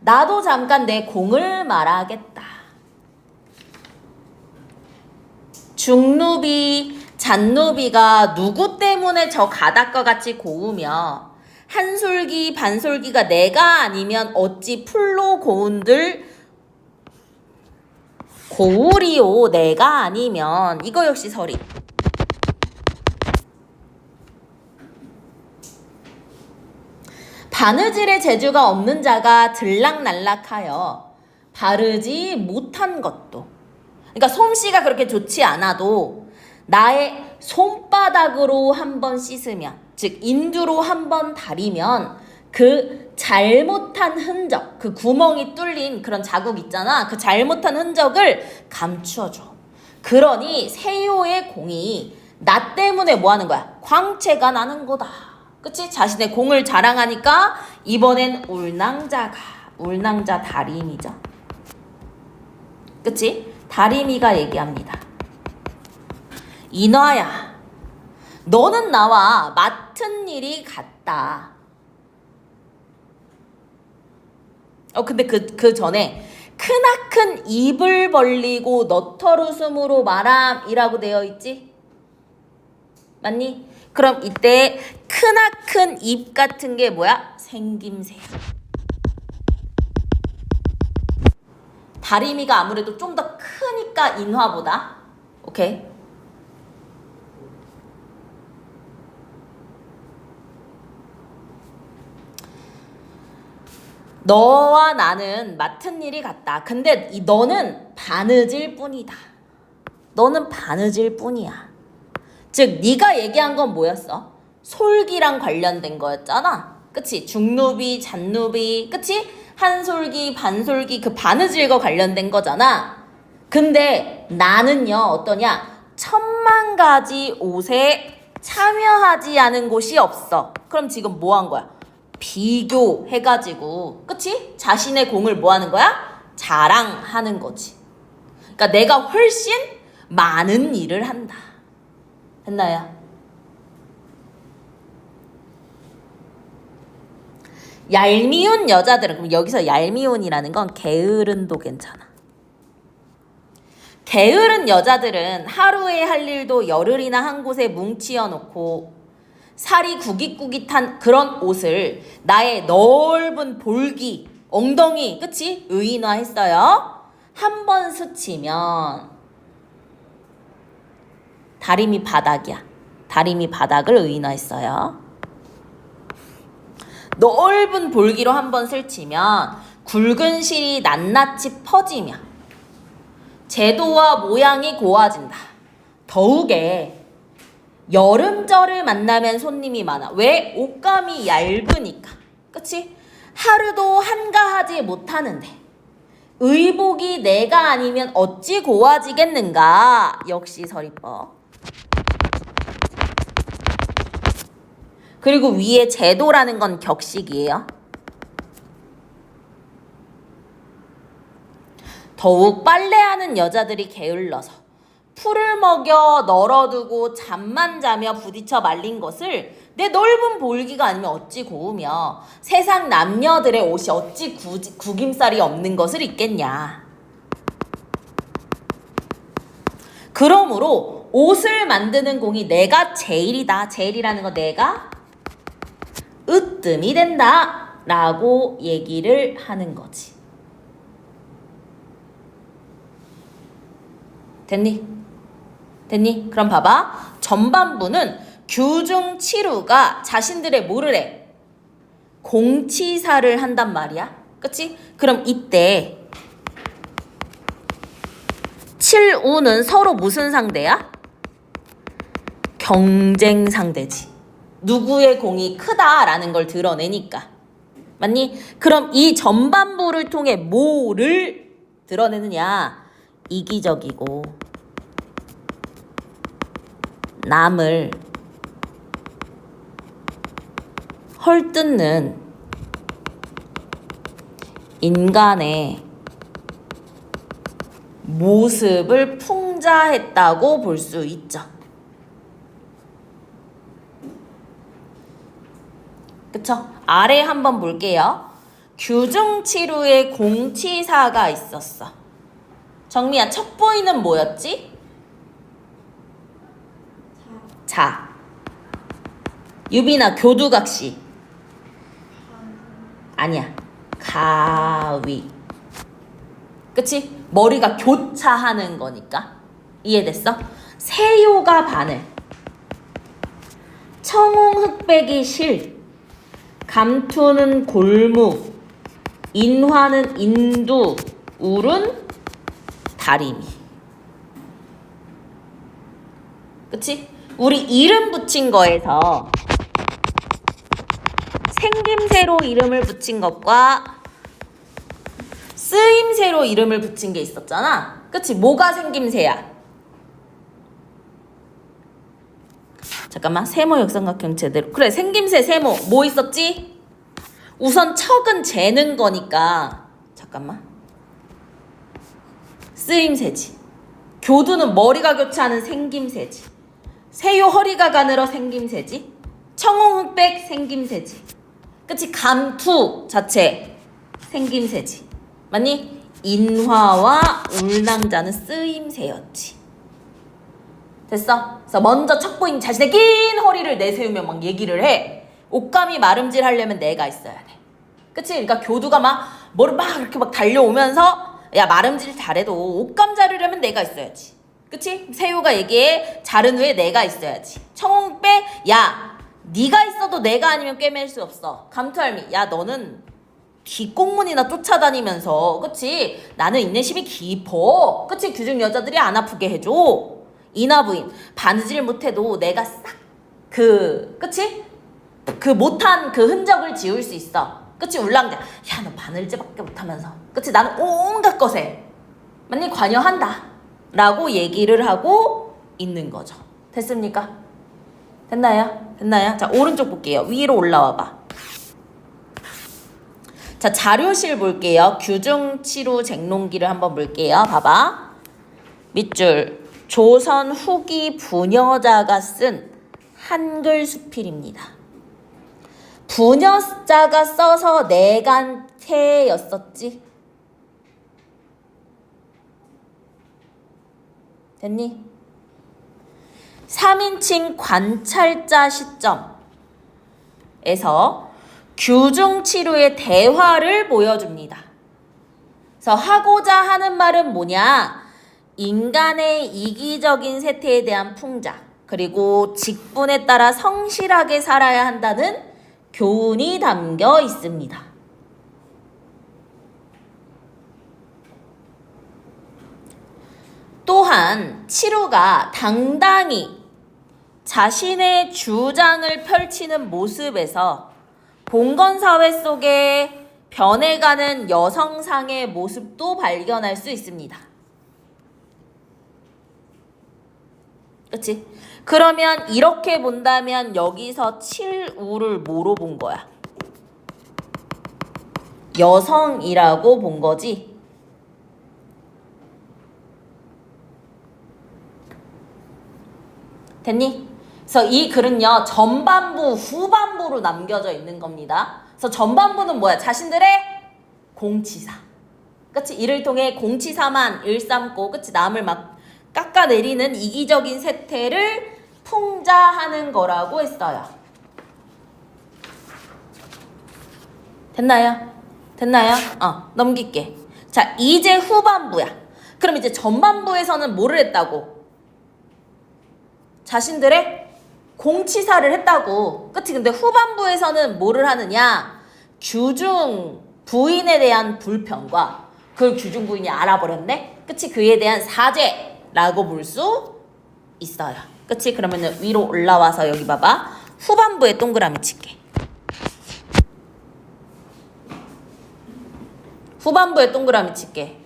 Speaker 1: 나도 잠깐 내 공을 말하겠다. 중루비, 잔루비가 누구 때문에 저 가닥과 같이 고우며 한솔기, 반솔기가 내가 아니면 어찌 풀로 고운들 고울이요 내가 아니면 이거 역시 서리. 바느질의 재주가 없는 자가 들락날락하여 바르지 못한 것도. 그러니까 솜씨가 그렇게 좋지 않아도 나의 손바닥으로 한번 씻으면, 즉 인두로 한번 다리면 그 잘못한 흔적, 그 구멍이 뚫린 그런 자국 있잖아. 그 잘못한 흔적을 감추어줘. 그러니 세요의 공이 나 때문에 뭐 하는 거야? 광채가 나는 거다. 그치? 자신의 공을 자랑하니까 이번엔 울낭자 다림이죠. 그치? 다림이가 얘기합니다. 인화야, 너는 나와 맡은 일이 같다. 근데 그 전에 크나큰 입을 벌리고 너털웃음으로 말함이라고 되어 있지? 맞니? 그럼 이때 크나큰 입 같은 게 뭐야? 생김새야. 다리미가 아무래도 좀 더 크니까 인화보다. 오케이? 너와 나는 맡은 일이 같다. 근데 이 너는 바느질 뿐이다. 너는 바느질 뿐이야. 즉 네가 얘기한 건 뭐였어? 솔기랑 관련된 거였잖아. 그치? 중누비, 잔누비, 그치? 한솔기, 반솔기, 그 바느질과 관련된 거잖아. 근데 나는요 어떠냐? 10,000가지 옷에 참여하지 않은 곳이 없어. 그럼 지금 뭐 한 거야? 비교해가지고, 그치? 자신의 공을 뭐 하는 거야? 자랑하는 거지. 그러니까 내가 훨씬 많은 일을 한다. 됐나요? 얄미운 여자들은, 그럼 여기서 얄미운이라는 건 게으른도 괜찮아. 게으른 여자들은 하루에 할 일도 열흘이나 한 곳에 뭉치어 놓고 살이 구깃구깃한 그런 옷을 나의 넓은 볼기, 엉덩이, 그치? 의인화했어요. 한 번 스치면 다리미 바닥이야. 다리미 바닥을 의인화했어요. 넓은 볼기로 한번 스치면 굵은 실이 낱낱이 퍼지며 제도와 모양이 고와진다. 더욱에 여름철을 만나면 손님이 많아. 왜? 옷감이 얇으니까. 그치? 하루도 한가하지 못하는데 의복이 내가 아니면 어찌 고와지겠는가? 역시 서리법. 그리고 위에 제도라는 건 격식이에요. 더욱 빨래하는 여자들이 게을러서 풀을 먹여 널어두고 잠만 자며 부딪혀 말린 것을 내 넓은 볼기가 아니면 어찌 고우며 세상 남녀들의 옷이 어찌 구김살이 없는 것을 입겠냐. 그러므로 옷을 만드는 공이 내가 제일이다. 제일이라는 건 내가 으뜸이 된다 라고 얘기를 하는 거지. 됐니? 됐니? 그럼 봐봐. 전반부는 규중치루가 자신들의 뭐를 해? 공치사를 한단 말이야. 그치? 그럼 이때 칠우는 서로 무슨 상대야? 경쟁 상대지. 누구의 공이 크다라는 걸 드러내니까. 맞니? 그럼 이 전반부를 통해 뭐를 드러내느냐? 이기적이고 남을 헐뜯는 인간의 모습을 풍자했다고 볼 수 있죠. 그쵸? 아래 한번 볼게요. 규중치루의 공치사가 있었어. 정미야, 척보이는 뭐였지? 자. 유빈아, 교두각시. 아니야. 가위. 그치? 머리가 교차하는 거니까. 이해됐어? 세요가 바늘, 청홍 흑백이 실, 감투는 골무, 인화는 인두, 울은 다리미. 그치? 우리 이름 붙인 거에서 생김새로 이름을 붙인 것과 쓰임새로 이름을 붙인 게 있었잖아. 그치? 뭐가 생김새야? 잠깐만. 세모 역삼각형 제대로. 그래, 생김새 세모. 뭐 있었지? 우선 척은 재는 거니까. 잠깐만. 쓰임새지. 교두는 머리가 교차하는 생김새지. 세요 허리가 가늘어 생김새지. 청홍 흑백 생김새지. 그치? 감투 자체 생김새지. 맞니? 인화와 울낭자는 쓰임새였지. 됐어? 그래서 먼저 척보인 자신의 긴 허리를 내세우며 막 얘기를 해. 옷감이 마름질 하려면 내가 있어야 돼. 그치? 그러니까 교두가 막 뭐를 막 이렇게 막 달려오면서 야, 마름질 잘해도 옷감 자르려면 내가 있어야지. 그치? 세요가 얘기해. 자른 후에 내가 있어야지. 청홍백, 야, 네가 있어도 내가 아니면 꿰맬 수 없어. 감투할미, 야, 너는 뒷공문이나 쫓아다니면서, 그치? 나는 인내심이 깊어. 그치? 규중 여자들이 안 아프게 해줘. 이나부인, 바느질 못해도 내가 싹 그치? 그 못한 그 흔적을 지울 수 있어. 그치? 울랑자, 야, 너 바느질밖에 못하면서, 그치? 나는 온갖 것에 만약 관여한다 라고 얘기를 하고 있는 거죠. 됐습니까? 됐나요? 됐나요? 자, 오른쪽 볼게요. 위로 올라와 봐. 자, 자료실 볼게요. 규중치루 쟁론기를 한번 볼게요. 봐봐. 밑줄. 조선 후기 부녀자가 쓴 한글 수필입니다. 부녀자가 써서 내간태였었지? 됐니? 3인칭 관찰자 시점에서 규중치루의 대화를 보여줍니다. 그래서 하고자 하는 말은 뭐냐? 인간의 이기적인 세태에 대한 풍자, 그리고 직분에 따라 성실하게 살아야 한다는 교훈이 담겨 있습니다. 또한 치루가 당당히 자신의 주장을 펼치는 모습에서 봉건사회 속에 변해가는 여성상의 모습도 발견할 수 있습니다. 그치? 그러면 이렇게 본다면 여기서 칠우를 뭐로 본 거야? 여성이라고 본 거지? 됐니? 그래서 이 글은요, 전반부, 후반부로 남겨져 있는 겁니다. 그래서 전반부는 뭐야? 자신들의 공치사. 그치? 이를 통해 공치사만 일삼고, 그치? 남을 막 깎아내리는 이기적인 세태를 풍자하는 거라고 했어요. 됐나요? 됐나요? 넘길게. 자, 이제 후반부야. 그럼 이제 전반부에서는 뭐를 했다고? 자신들의 공치사를 했다고. 그치? 근데 후반부에서는 뭐를 하느냐? 규중 부인에 대한 불평과 그걸 규중 부인이 알아버렸네? 그치? 그에 대한 사죄라고 볼 수 있어요. 그치? 그러면은 위로 올라와서 여기 봐봐. 후반부에 동그라미 칠게. 후반부에 동그라미 칠게.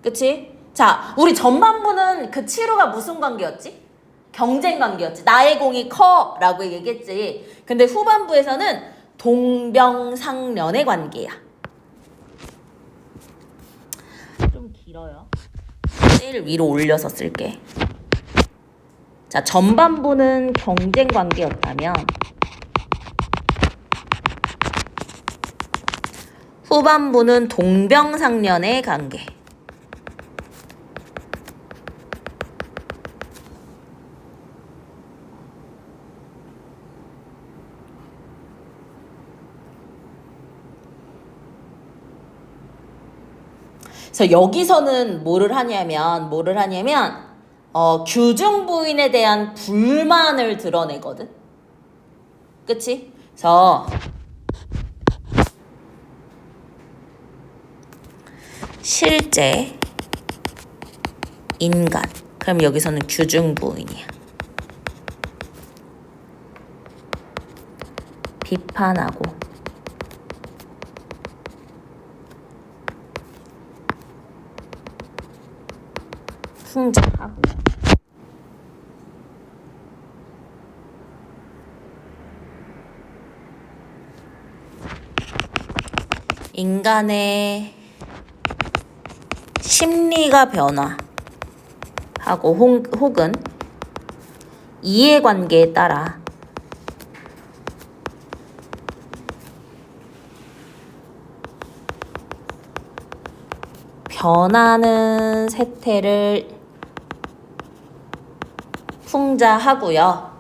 Speaker 1: 그치? 자, 우리 전반부는 그 치루가 무슨 관계였지? 경쟁 관계였지. 나의 공이 커 라고 얘기했지. 근데 후반부에서는 동병상련의 관계야. 좀 길어요. 제일 위로 올려서 쓸게. 자, 전반부는 경쟁 관계였다면 후반부는 동병상련의 관계. 그래서 여기서는 뭐를 하냐면 규중 부인에 대한 불만을 드러내거든. 그치? 그래서 실제 인간. 그럼 여기서는 규중 부인이야. 비판하고 풍자하고 인간의 심리가 변화하고 혹은 이해관계에 따라 변하는 세태를 풍자하고요.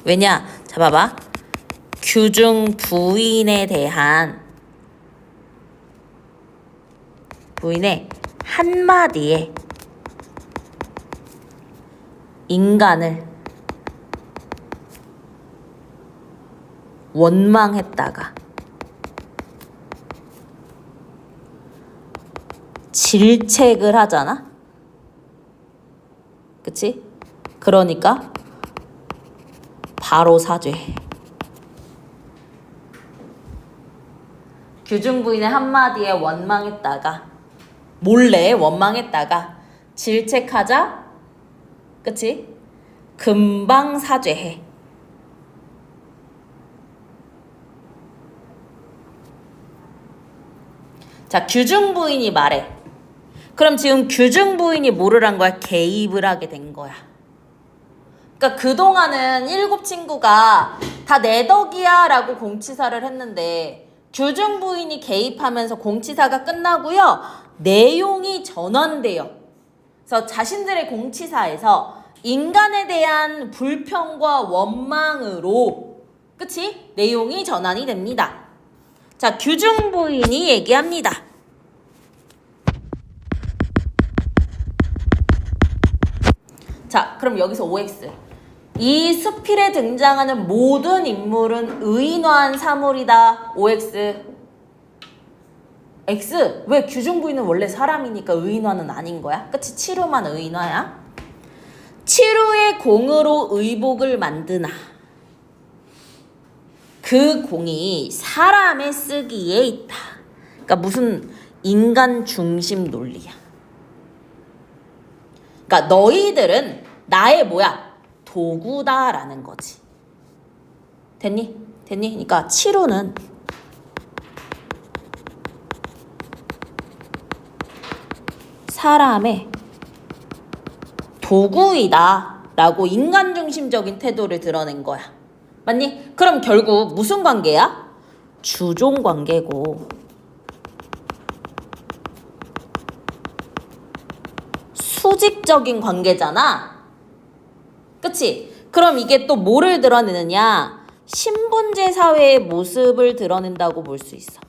Speaker 1: 왜냐? 자, 봐봐. 규중 부인의 한마디에 인간을 원망했다가 질책을 하잖아? 그치? 그러니까 바로 사죄해. 규중 부인의 한마디에 몰래 원망했다가 질책하자, 그치? 금방 사죄해. 자, 규중 부인이 말해. 그럼 지금 규중 부인이 뭐를 한 거야? 개입을 하게 된 거야. 그러니까 그동안은 7 친구가 다 내 덕이야 라고 공치사를 했는데 규중 부인이 개입하면서 공치사가 끝나고요. 내용이 전환돼요. 그래서 자신들의 공치사에서 인간에 대한 불평과 원망으로, 그치? 내용이 전환이 됩니다. 자, 규중 부인이 얘기합니다. 자, 그럼 여기서 OX. 이 수필에 등장하는 모든 인물은 의인화한 사물이다. OX. X. 왜? 규중 부인은 원래 사람이니까 의인화는 아닌 거야? 그치? 치루만 의인화야. 치루의 공으로 의복을 만드나 그 공이 사람의 쓰기에 있다. 그러니까 무슨 인간 중심 논리야. 그러니까 너희들은 나의 도구다라는 거지. 됐니? 그러니까 치루는 사람의 도구이다 라고 인간 중심적인 태도를 드러낸 거야. 맞니? 그럼 결국 무슨 관계야? 주종 관계고 수직적인 관계잖아. 그치? 그럼 이게 또 뭐를 드러내느냐? 신분제 사회의 모습을 드러낸다고 볼 수 있어.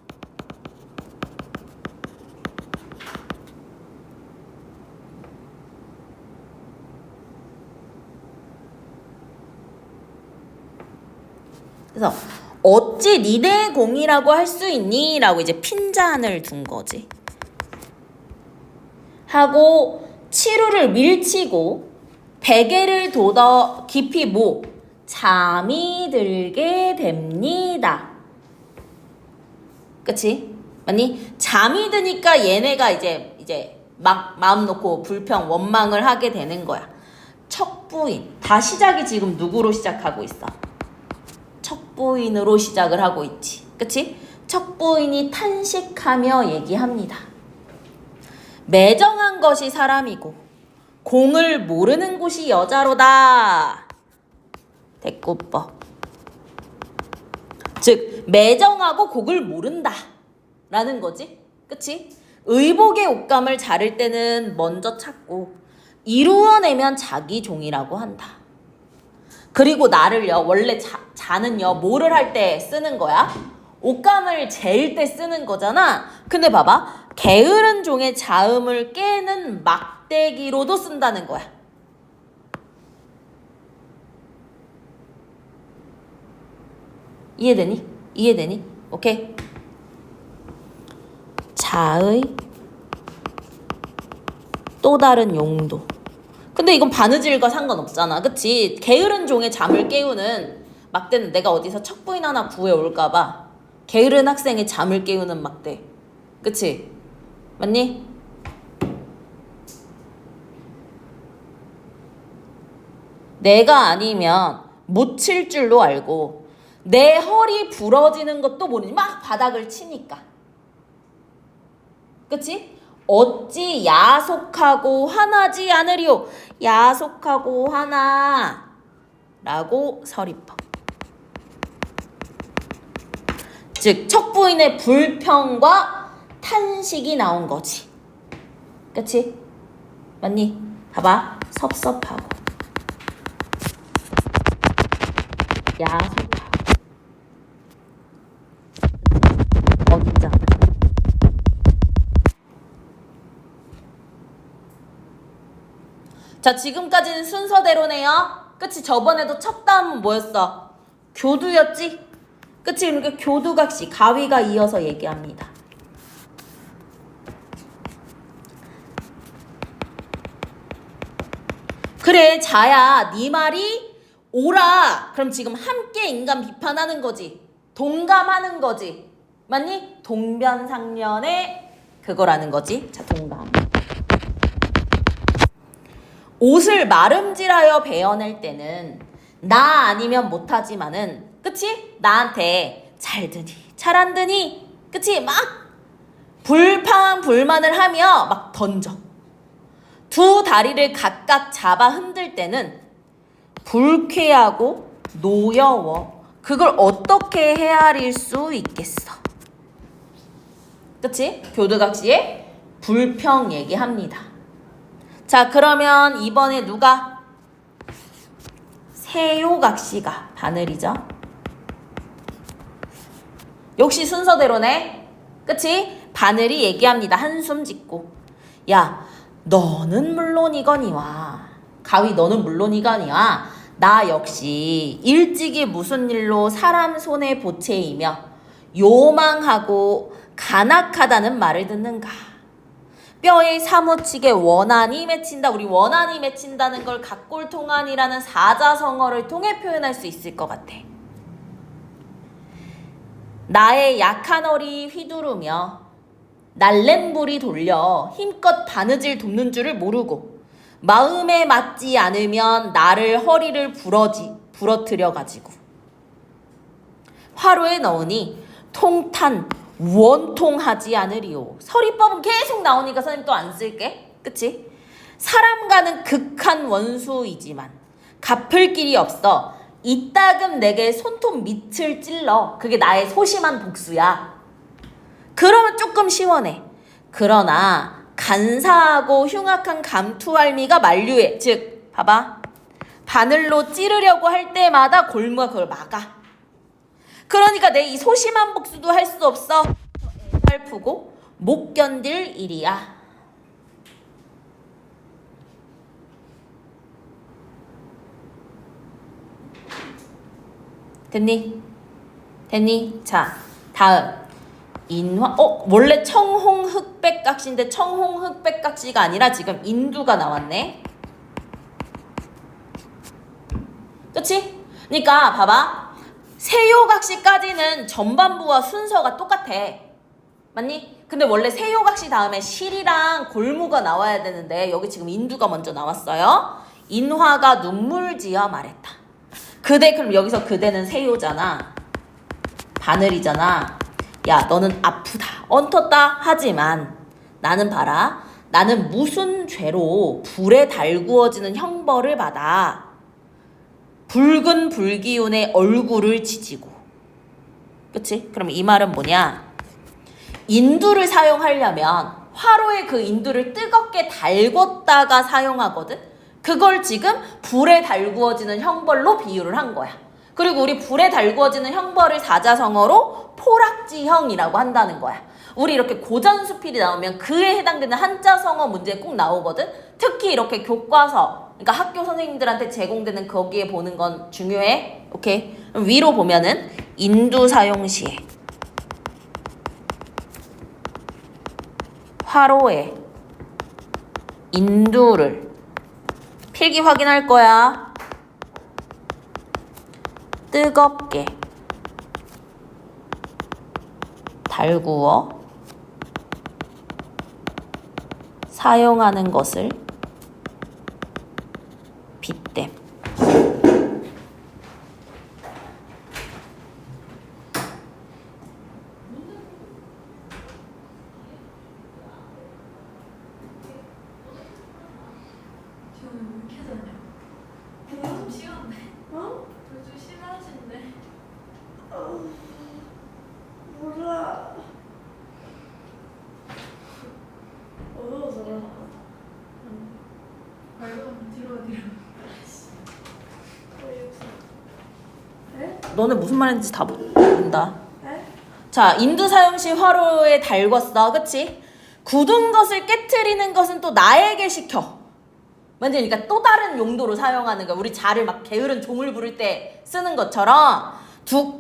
Speaker 1: 그래서 어찌 니네 공이라고 할 수 있니? 라고 이제 핀잔을 둔 거지. 하고 치루를 밀치고 베개를 돋아 깊이 잠이 들게 됩니다. 그치? 맞니? 잠이 드니까 얘네가 이제 막 마음 놓고 불평, 원망을 하게 되는 거야. 척부인. 다 시작이 지금 누구로 시작하고 있어? 척부인으로 시작을 하고 있지. 그치? 척부인이 탄식하며 얘기합니다. 매정한 것이 사람이고 공을 모르는 곳이 여자로다. 대꾸법. 즉 매정하고 곡을 모른다 라는 거지. 그치? 의복의 옷감을 자를 때는 먼저 찾고 이루어내면 자기 종이라고 한다. 그리고 나를요 원래 자는요 뭐를 할 때 쓰는 거야? 옷감을 잴 때 쓰는 거잖아. 근데 봐봐. 게으른 종의 자음을 깨는 막대기로도 쓴다는 거야. 이해되니? 이해되니? 오케이. 자의 또 다른 용도. 근데 이건 바느질과 상관없잖아. 그치? 게으른 종의 잠을 깨우는 막대는 내가 어디서 척부인 하나 구해올까봐 게으른 학생의 잠을 깨우는 막대. 그치? 맞니? 내가 아니면 못 칠 줄로 알고 내 허리 부러지는 것도 모르니 막 바닥을 치니까. 그치? 어찌 야속하고 화나지 않으리오. 야속하고 화나 라고 서리법. 즉 척부인의 불평과 탄식이 나온 거지. 그치? 맞니? 봐봐. 섭섭하고 야속하고 어디잖아. 자, 지금까지는 순서대로네요. 그치? 저번에도 첫 다음은 뭐였어? 교두였지? 그치? 이렇게 교두각시, 가위가 이어서 얘기합니다. 그래, 자야, 네 말이 옳아. 그럼 지금 함께 인간 비판하는 거지. 동감하는 거지. 맞니? 동변상련의 그거라는 거지. 자, 동감. 옷을 마름질하여 베어낼 때는 나 아니면 못하지만은 그치? 나한테 잘 드니 잘 안 드니 그치? 막 불만을 하며 막 던져. 두 다리를 각각 잡아 흔들 때는 불쾌하고 노여워. 그걸 어떻게 헤아릴 수 있겠어? 그치? 교두각시의 불평 얘기합니다. 자, 그러면 이번에 누가? 세요각시가 바늘이죠. 역시 순서대로네. 그치? 바늘이 얘기합니다. 한숨 짓고. 야, 너는 물론이거니와. 가위 너는 물론이거니와. 나 역시 일찍이 무슨 일로 사람 손에 보채이며 요망하고 간악하다는 말을 듣는가. 뼈에 사무치게 원한이 맺힌다. 우리 원한이 맺힌다는 걸 각골통한이라는 사자성어를 통해 표현할 수 있을 것 같아. 나의 약한 허리 휘두르며 날랜불이 돌려 힘껏 바느질 돕는 줄을 모르고 마음에 맞지 않으면 나를 허리를 부러뜨려 가지고 화로에 넣으니 통탄 원통하지 않으리오. 서리법은 계속 나오니까 선생님 또 안 쓸게. 그치? 사람과는 극한 원수이지만 갚을 길이 없어 이따금 내게 손톱 밑을 찔러. 그게 나의 소심한 복수야. 그러면 조금 시원해. 그러나 간사하고 흉악한 감투할미가 만류해. 즉 봐봐. 바늘로 찌르려고 할 때마다 골무가 그걸 막아. 그러니까 내 이 소심한 복수도 할 수 없어. 애살프고 못 견딜 일이야. 됐니? 됐니? 자, 다음 인화. 원래 청홍흑백각시인데 청홍흑백각시가 아니라 지금 인두가 나왔네. 그치? 그러니까 봐봐. 세요각시까지는 전반부와 순서가 똑같아. 맞니? 근데 원래 세요각시 다음에 실이랑 골무가 나와야 되는데 여기 지금 인두가 먼저 나왔어요. 인화가 눈물지어 말했다. 그대, 그럼 여기서 그대는 세요잖아. 바늘이잖아. 야, 너는 아프다, 얹었다 하지만 나는 봐라. 나는 무슨 죄로 불에 달구어지는 형벌을 받아 붉은 불기운의 얼굴을 지지고. 그치? 그럼 이 말은 뭐냐? 인두를 사용하려면 화로에 그 인두를 뜨겁게 달궜다가 사용하거든? 그걸 지금 불에 달구어지는 형벌로 비유를 한 거야. 그리고 우리 불에 달구어지는 형벌을 사자성어로 포락지형이라고 한다는 거야. 우리 이렇게 고전수필이 나오면 그에 해당되는 한자성어 문제 꼭 나오거든. 특히 이렇게 교과서, 그러니까 학교 선생님들한테 제공되는 거기에 보는 건 중요해. 오케이. 그럼 위로 보면은 인두 사용 시에 화로에 인두를 필기 확인할 거야. 뜨겁게 달구어 사용하는 것을 빗댐.
Speaker 2: 몰라. 어려워서.
Speaker 1: 너네 무슨 말인지 다 모른다. 자, 인두 사용 시 화로에 달궜어. 그치? 굳은 것을 깨트리는 것은 또 나에게 시켜. 맞지? 그러니까 또 다른 용도로 사용하는 거야. 우리 자를 막 게으른 종을 부를 때 쓰는 것처럼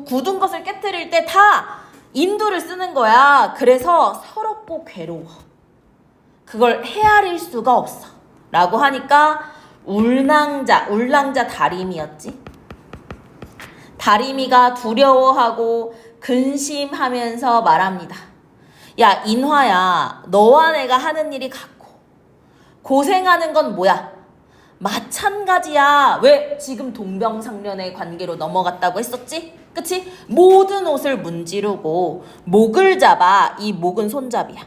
Speaker 1: 굳은 것을 깨트릴 때 다 인두를 쓰는 거야. 그래서 서럽고 괴로워. 그걸 헤아릴 수가 없어. 라고 하니까 울낭자 다리미였지. 다리미가 두려워하고 근심하면서 말합니다. 야, 인화야, 너와 내가 하는 일이 같고 고생하는 건 뭐야? 마찬가지야. 왜 지금 동병상련의 관계로 넘어갔다고 했었지? 그치? 모든 옷을 문지르고 목을 잡아. 이 목은 손잡이야.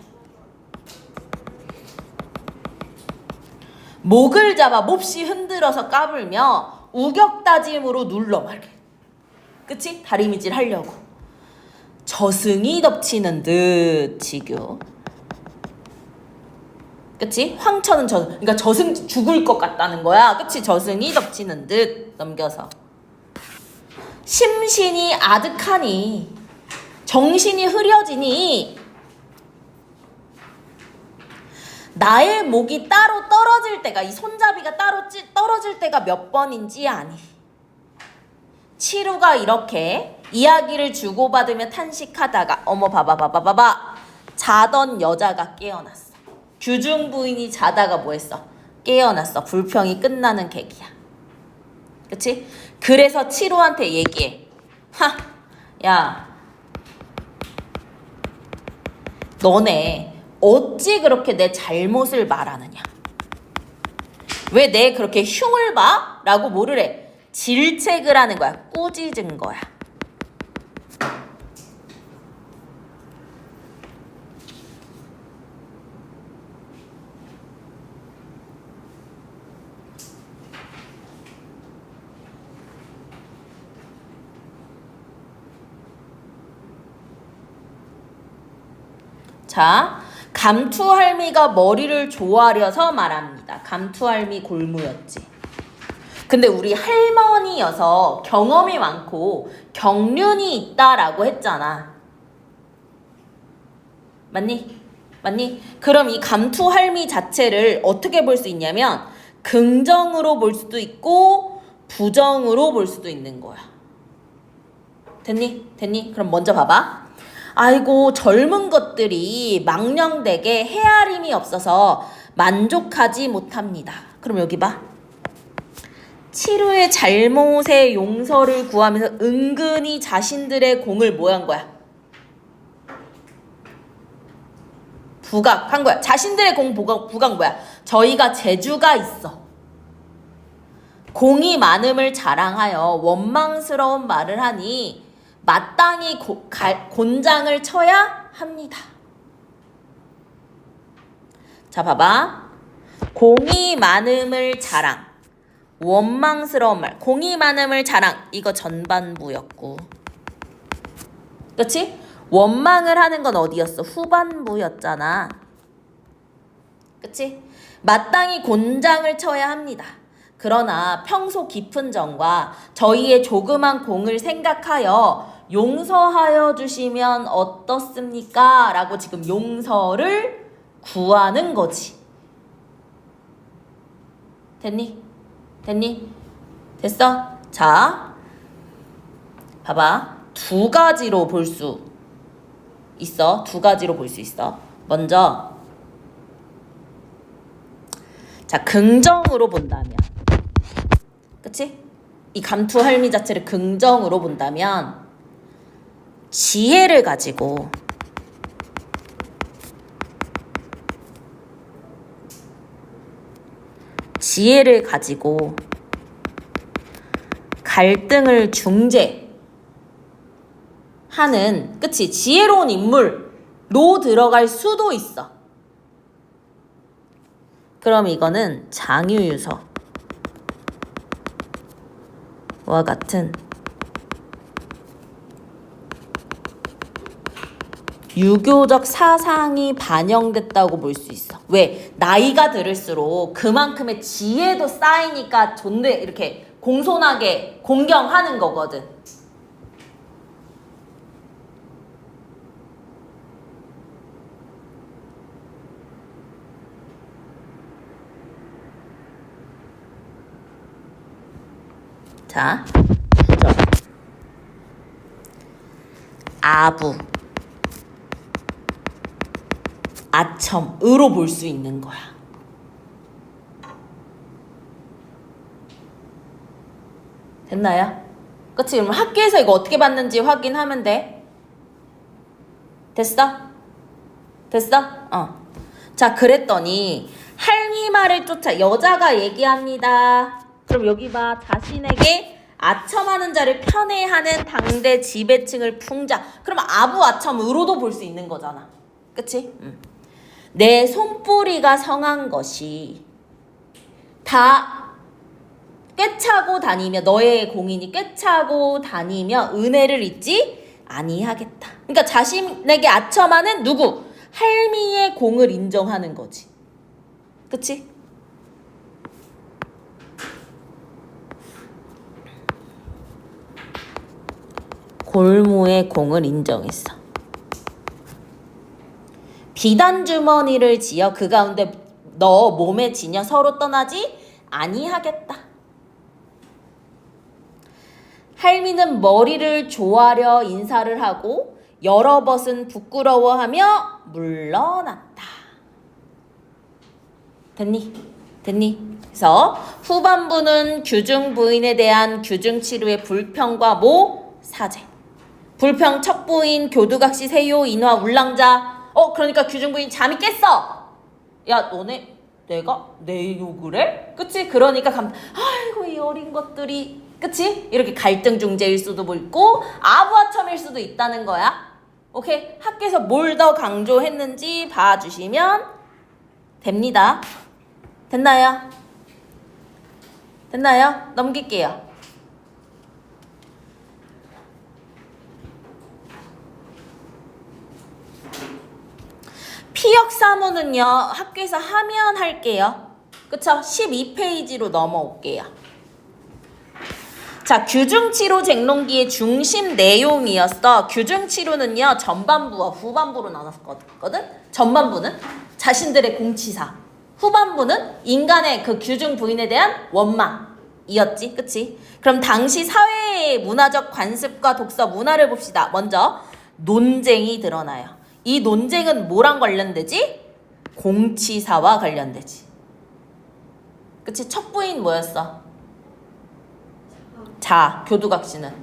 Speaker 1: 목을 잡아 몹시 흔들어서 까불며 우격다짐으로 눌러 말게. 그치? 다리미질 하려고. 저승이 덮치는 듯 지교. 그치? 황천은 그러니까 저승 죽을 것 같다는 거야. 그치? 저승이 덮치는 듯 넘겨서. 심신이 아득하니 정신이 흐려지니 나의 목이 따로 떨어질 때가, 이 손잡이가 따로 떨어질 때가 몇 번인지 아니. 치루가 이렇게 이야기를 주고받으며 탄식하다가 어머 봐봐 자던 여자가 깨어났어. 규중 부인이 자다가 뭐했어? 깨어났어. 불평이 끝나는 계기야. 그치? 그래서 치루한테 얘기해. 야, 너네 어찌 그렇게 내 잘못을 말하느냐? 왜 내 그렇게 흉을 봐? 라고 뭐를 해? 질책을 하는 거야. 꾸짖은 거야. 자, 감투할미가 머리를 조아려서 말합니다. 감투할미 골무였지. 근데 우리 할머니여서 경험이 많고 경륜이 있다라고 했잖아. 맞니? 그럼 이 감투할미 자체를 어떻게 볼 수 있냐면 긍정으로 볼 수도 있고 부정으로 볼 수도 있는 거야. 됐니? 그럼 먼저 봐봐. 아이고, 젊은 것들이 망령되게 헤아림이 없어서 만족하지 못합니다. 그럼 여기 봐. 치루의 잘못의 용서를 구하면서 은근히 자신들의 공을 뭐 한 거야? 부각한 거야. 자신들의 공 부각 뭐야? 저희가 재주가 있어. 공이 많음을 자랑하여 원망스러운 말을 하니 마땅히 곤장을 쳐야 합니다. 자, 봐봐. 공이 많음을 자랑, 원망스러운 말. 공이 많음을 자랑, 이거 전반부였고, 그렇지? 원망을 하는 건 어디였어? 후반부였잖아. 그치? 마땅히 곤장을 쳐야 합니다. 그러나 평소 깊은 정과 저희의 조그만 공을 생각하여 용서하여 주시면 어떻습니까? 라고 지금 용서를 구하는 거지. 됐니? 됐니? 됐어? 자, 봐봐. 두 가지로 볼 수 있어. 두 가지로 볼 수 있어. 먼저, 자, 긍정으로 본다면, 그치? 이 감투 할미 자체를 긍정으로 본다면, 지혜를 가지고, 갈등을 중재하는, 그치? 지혜로운 인물로 들어갈 수도 있어. 그럼 이거는 장유유서와 같은 유교적 사상이 반영됐다고 볼 수 있어. 왜? 나이가 들을수록 그만큼의 지혜도 쌓이니까 존대 이렇게 공손하게 공경하는 거거든. 자, 9절. 아부, 아첨으로 볼 수 있는 거야. 됐나요? 그치? 그럼 학교에서 이거 어떻게 봤는지 확인하면 돼. 됐어? 됐어? 자, 그랬더니 할미 말을 쫓아 여자가 얘기합니다. 그럼 여기 봐. 자신에게 아첨하는 자를 편애하는 당대 지배층을 풍자. 그럼 아부 아첨으로도 볼 수 있는 거잖아. 그치? 내 손뿌리가 성한 것이 다 꿰차고 다니며 너의 공인이 꿰차고 다니며 은혜를 잊지 아니하겠다. 그러니까 자신에게 아첨하는 누구? 할미의 공을 인정하는 거지. 그치? 골무의 공을 인정했어. 비단 주머니를 지어 그 가운데 너 몸에 지녀 서로 떠나지 아니하겠다. 할미는 머리를 조아려 인사를 하고 여러 벗은 부끄러워하며 물러났다. 됐니? 됐니? 그래서 후반부는 규중 부인에 대한 규중 치료의 불평과 사죄. 불평 척부인 교두각시 세요 인화 울랑자. 그러니까 규중 부인 잠이 깼어. 야, 너네 내가 내 욕을 해? 그치? 그러니까 아이고 이 어린 것들이, 그치? 이렇게 갈등 중재일 수도 있고 아부아첨일 수도 있다는 거야. 오케이? 학교에서 뭘 더 강조했는지 봐주시면 됩니다. 됐나요? 됐나요? 넘길게요. 피역 사무는요, 학교에서 하면 할게요. 그쵸? 12페이지로 넘어올게요. 자, 규중치료 쟁론기의 중심 내용이었어. 규중치료는요, 전반부와 후반부로 나눴거든? 전반부는 자신들의 공치사. 후반부는 인간의 그 규중 부인에 대한 원망이었지. 그치? 그럼 당시 사회의 문화적 관습과 독서 문화를 봅시다. 먼저, 논쟁이 드러나요. 이 논쟁은 뭐랑 관련되지? 공치사와 관련되지. 그치? 첫 부인 뭐였어? 자, 교두각시는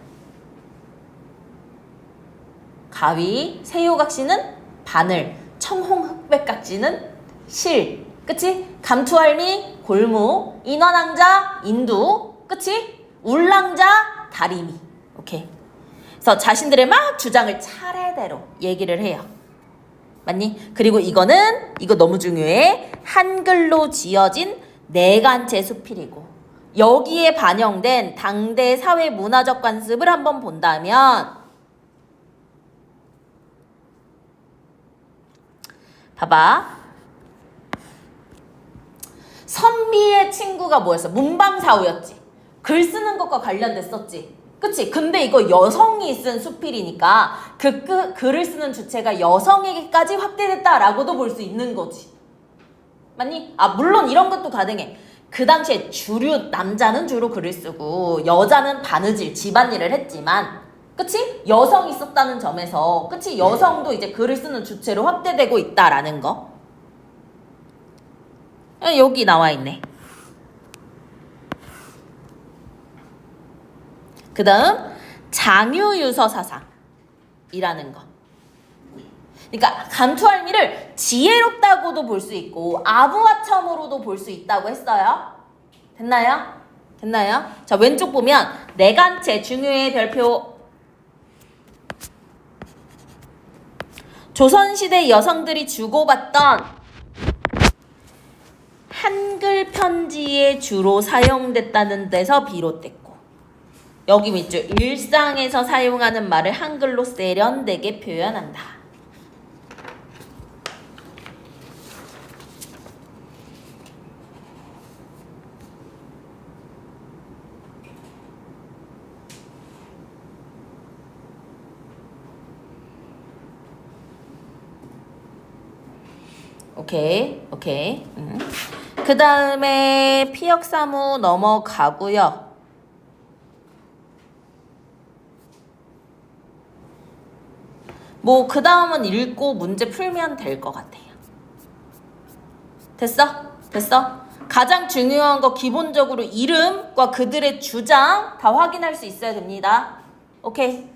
Speaker 1: 가위, 세요각시는 바늘, 청홍흑백각시는 실. 그치? 감투할미, 골무, 인원왕자, 인두. 그치? 울랑자, 다리미. 오케이. 그래서 자신들의 막 주장을 차례대로 얘기를 해요. 맞니? 그리고 이거 너무 중요해. 한글로 지어진 내간체 수필이고, 여기에 반영된 당대 사회 문화적 관습을 한번 본다면, 봐봐. 선비의 친구가 뭐였어? 문방사우였지. 글 쓰는 것과 관련됐었지. 그치? 근데 이거 여성이 쓴 수필이니까 글을 쓰는 주체가 여성에게까지 확대됐다라고도 볼 수 있는 거지. 맞니? 아, 물론 이런 것도 가능해. 그 당시에 남자는 주로 글을 쓰고 여자는 바느질, 집안일을 했지만, 그치? 여성이 썼다는 점에서, 그치? 여성도 이제 글을 쓰는 주체로 확대되고 있다라는 거. 여기 나와 있네. 그 다음 장유유서 사상이라는 거. 그러니까 감투할미를 지혜롭다고도 볼 수 있고 아부하첨으로도 볼 수 있다고 했어요. 됐나요? 됐나요? 자, 왼쪽 보면 내간체 중유의 별표. 조선시대 여성들이 주고받던 한글 편지에 주로 사용됐다는 데서 비롯됐고, 여기 밑줄 일상에서 사용하는 말을 한글로 세련되게 표현한다. 오케이. 그 다음에 피역사무 넘어가고요. 뭐 그 다음은 읽고 문제 풀면 될 것 같아요. 됐어? 가장 중요한 거 기본적으로 이름과 그들의 주장 다 확인할 수 있어야 됩니다. 오케이.